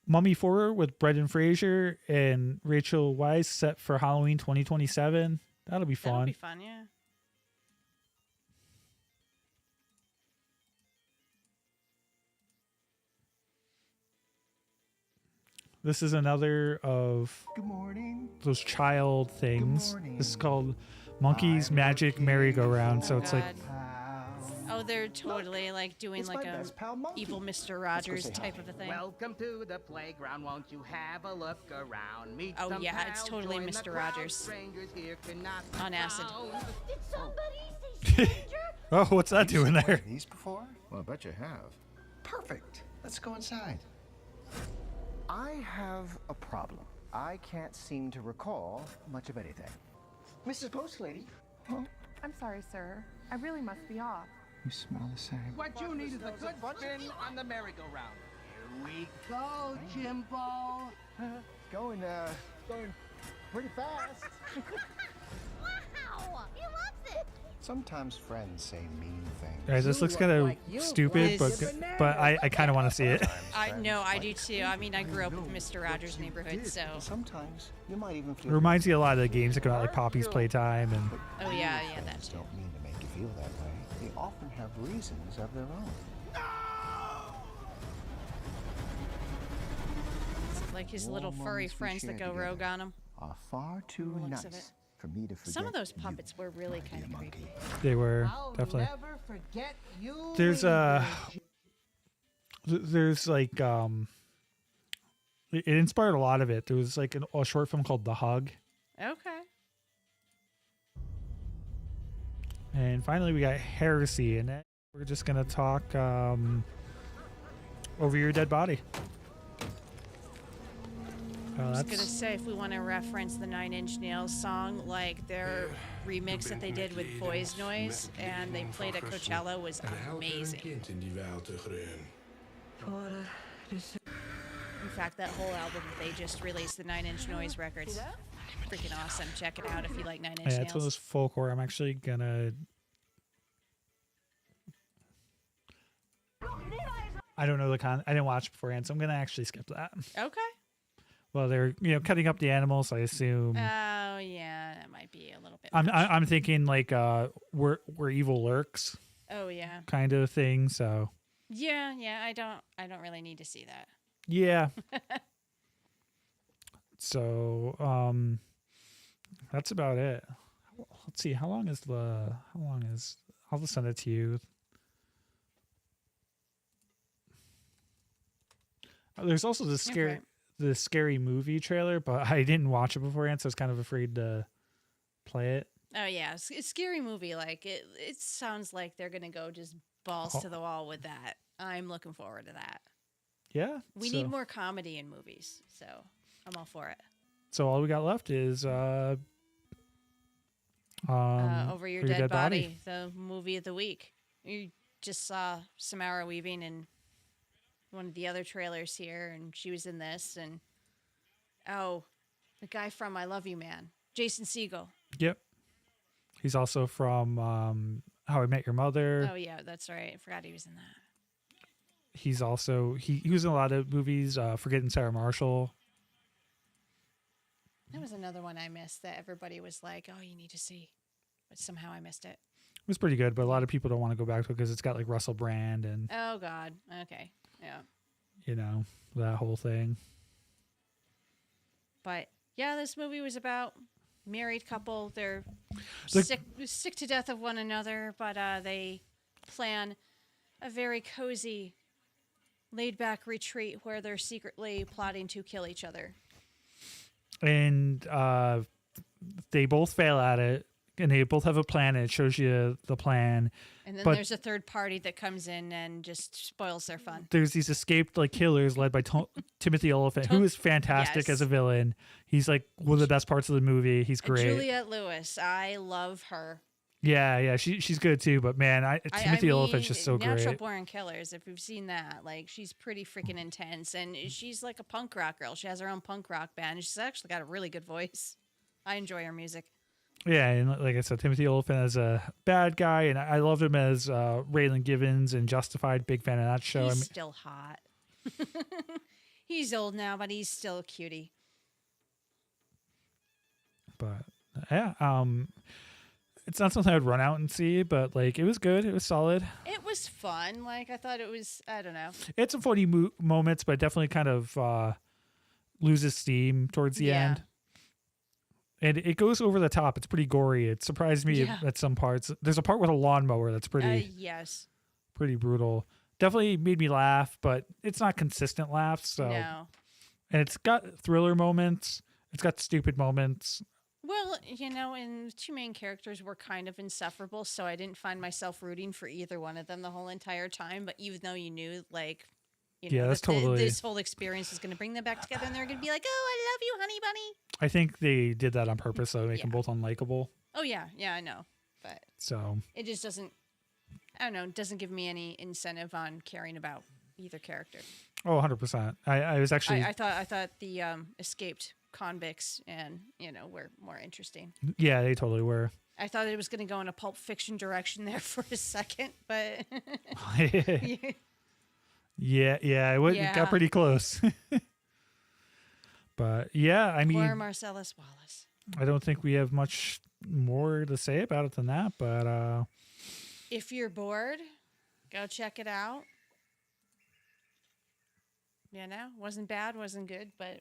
Mummy 4 with Brendan Fraser and Rachel Weisz set for Halloween 2027. That'll be fun. That'll be fun, yeah. This is another of Good morning. those child things. Good morning. This is called Monkey's Magic Merry-Go-Round. So it's like, Oh, they're totally like doing It's like my a best pal, Monkey. evil Mr. Let's go Rogers say type hi. of a thing. Welcome to the playground. Won't you have a look around? Meet Oh, some yeah, it's pals, totally join the Mr. crowd. Rogers. Strangers here cannot On acid. Did somebody say stranger? oh, what's that doing there? These before? Well, I bet you have. Perfect. Let's go inside. I have a problem. I can't seem to recall much of anything. Mrs. Post Lady. Huh? I'm sorry, sir. I really must be off. You smell the same. What you need is a good spin on the merry-go-round. Here we go, Jimbo. Going pretty fast. Wow! He loves it! Sometimes friends say mean things. Guys, this looks kind of stupid, but I kind of want to see it. I know, I do too. I mean, I grew up with Mr. Rogers' Neighborhood, so. Sometimes you might even It feel. reminds me a lot of the games that come out, like Poppy's Playtime. And Oh yeah, that too. Don't mean to make you feel that way. They often have reasons of their own. Like his little Warm furry moments we friends that shared go together rogue on him. Are far too looks of nice it. for me to forget. Some of those puppets were really kind of creepy. they were I'll definitely. never forget you. There's there's like it inspired a lot of it. There was like a short film called The Hug, Okay. and finally we got Heresy, and then we're just gonna talk Over Your Dead Body. I was gonna say, if we want to reference the 9 Inch Nails song, like their remix that they did with Boys Noise, and they played at Coachella, was amazing. In fact, that whole album that they just released, the 9 Inch Noise records, freaking awesome. Check it out if you like 9 Inch Yeah, it's one of Nails. those folklore. I'm actually gonna. I don't know the I didn't watch beforehand, so I'm gonna actually skip that. Okay. Well, they're cutting up the animals, so I assume. Oh yeah, that might be a little bit. I'm thinking like where evil lurks Oh yeah. kind of thing. So Yeah. I don't really need to see that. yeah. So that's about it. Let's see. How long is? I'll just send it to you. There's also the scary movie trailer, but I didn't watch it beforehand, so I was kind of afraid to play it. Oh yeah, it's a scary movie. Like it sounds like they're gonna go just balls to the wall with that. I'm looking forward to that. Yeah. We need more comedy in movies, so I'm all for it. So all we got left is Over Your Dead Body, the movie of the week. You just saw Samara Weaving in one of the other trailers here, and she was in this, and the guy from I Love You Man, Jason Segel. Yep. He's also from How I Met Your Mother. Oh yeah, that's right. I forgot he was in that. He's also he was in a lot of movies. Forgetting Sarah Marshall. That was another one I missed that everybody was like, "Oh, you need to see," but somehow I missed it. It was pretty good, but a lot of people don't want to go back to it because it's got like Russell Brand and Oh God. Okay. Yeah. That whole thing. But yeah, this movie was about married couple. They're The- sick to death of one another, but they plan a very cozy laid back retreat where they're secretly plotting to kill each other. And they both fail at it, and they both have a plan, and it shows you the plan. And then But there's a third party that comes in and just spoils their fun. there's these escaped like killers led by Timothy Olyphant, who is fantastic as a villain. He's like one of the best parts of the movie. He's great. Juliette Lewis, I love her. Yeah, she's good too. But man, Timothy Olyphant's just so Natural great. Born Killers, if you've seen that, like she's pretty freaking intense, and she's like a punk rock girl. She has her own punk rock band, and she's actually got a really good voice. I enjoy her music. Yeah, and like I said, Timothy Olyphant as a bad guy, and I loved him as Raylan Givens in Justified. Big fan of that show. He's still hot. He's old now, but he's still a cutie. But yeah, it's not something I'd run out and see, but like it was good. It was solid. It was fun. Like I thought it was. I don't know. It's some funny moments, but definitely kind of loses steam towards the end. And it goes over the top. It's pretty gory. It surprised me at some parts. There's a part with a lawnmower that's pretty pretty brutal. Definitely made me laugh, but it's not consistent laughs. So. No. And it's got thriller moments. It's got stupid moments. Well, and the two main characters were kind of insufferable, so I didn't find myself rooting for either one of them the whole entire time. But even though you knew, like, that's totally this whole experience was going to bring them back together, and they're going to be like, "Oh, I love you, honey bunny." I think they did that on purpose, so make them both unlikable. Oh yeah, I know, but it just doesn't. I don't know. It doesn't give me any incentive on caring about either character. Oh, 100%. I was actually. I thought the escaped convicts and were more interesting. Yeah, they totally were. I thought it was going to go in a Pulp Fiction direction there for a second, but it got pretty close. But yeah, I mean, poor Marcellus Wallace. I don't think we have much more to say about it than that. But if you're bored, go check it out. Wasn't bad, wasn't good, but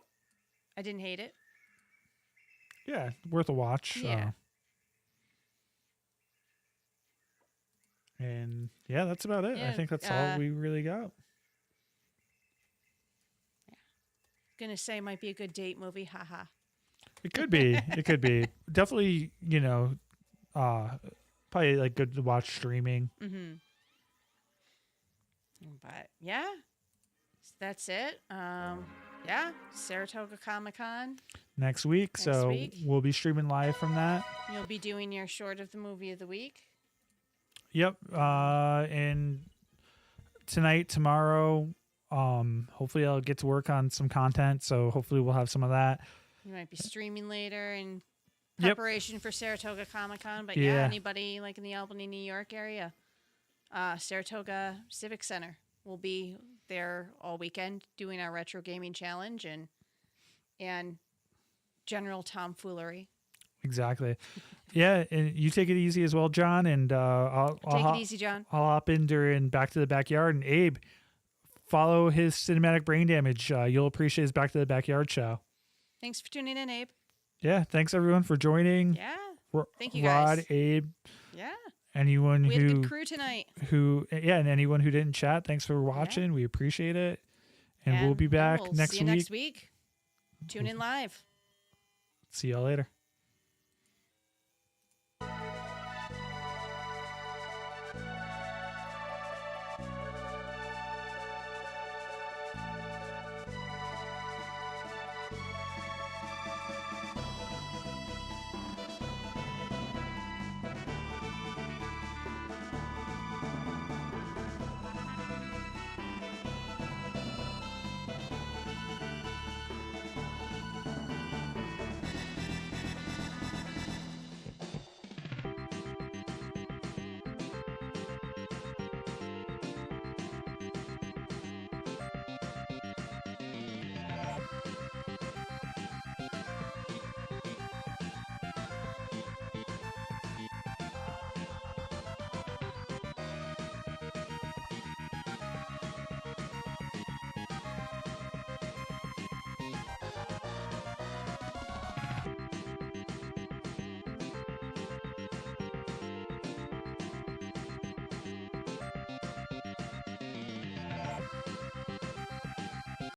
I didn't hate it. Yeah, worth a watch. Yeah. And yeah, that's about it. I think that's all we really got. Gonna say it might be a good date movie. Haha. It could be. It could be. Definitely, probably like good to watch streaming. Mm-hmm. But yeah, that's it. Saratoga Comic-Con Next week. So we'll be streaming live from that. You'll be doing your short of the movie of the week. Yep. And tonight, tomorrow, hopefully I'll get to work on some content. So hopefully we'll have some of that. You might be streaming later in preparation for Saratoga Comic-Con. But anybody like in the Albany, New York area, Saratoga Civic Center will be there all weekend doing our retro gaming challenge and general tomfoolery. Exactly. Yeah, and you take it easy as well, John. And I'll take it easy, John. I'll hop in during Back to the Backyard. And Abe, follow his Cinematic Brain Damage. You'll appreciate his Back to the Backyard show. Thanks for tuning in, Abe. Yeah, thanks everyone for joining. Yeah, thank you guys. Rod, Abe. Yeah. Anyone we had a good crew tonight. And anyone who didn't chat, thanks for watching. Yeah. We appreciate it. And we'll be back next week. See you next week. Tune in live. See y'all later.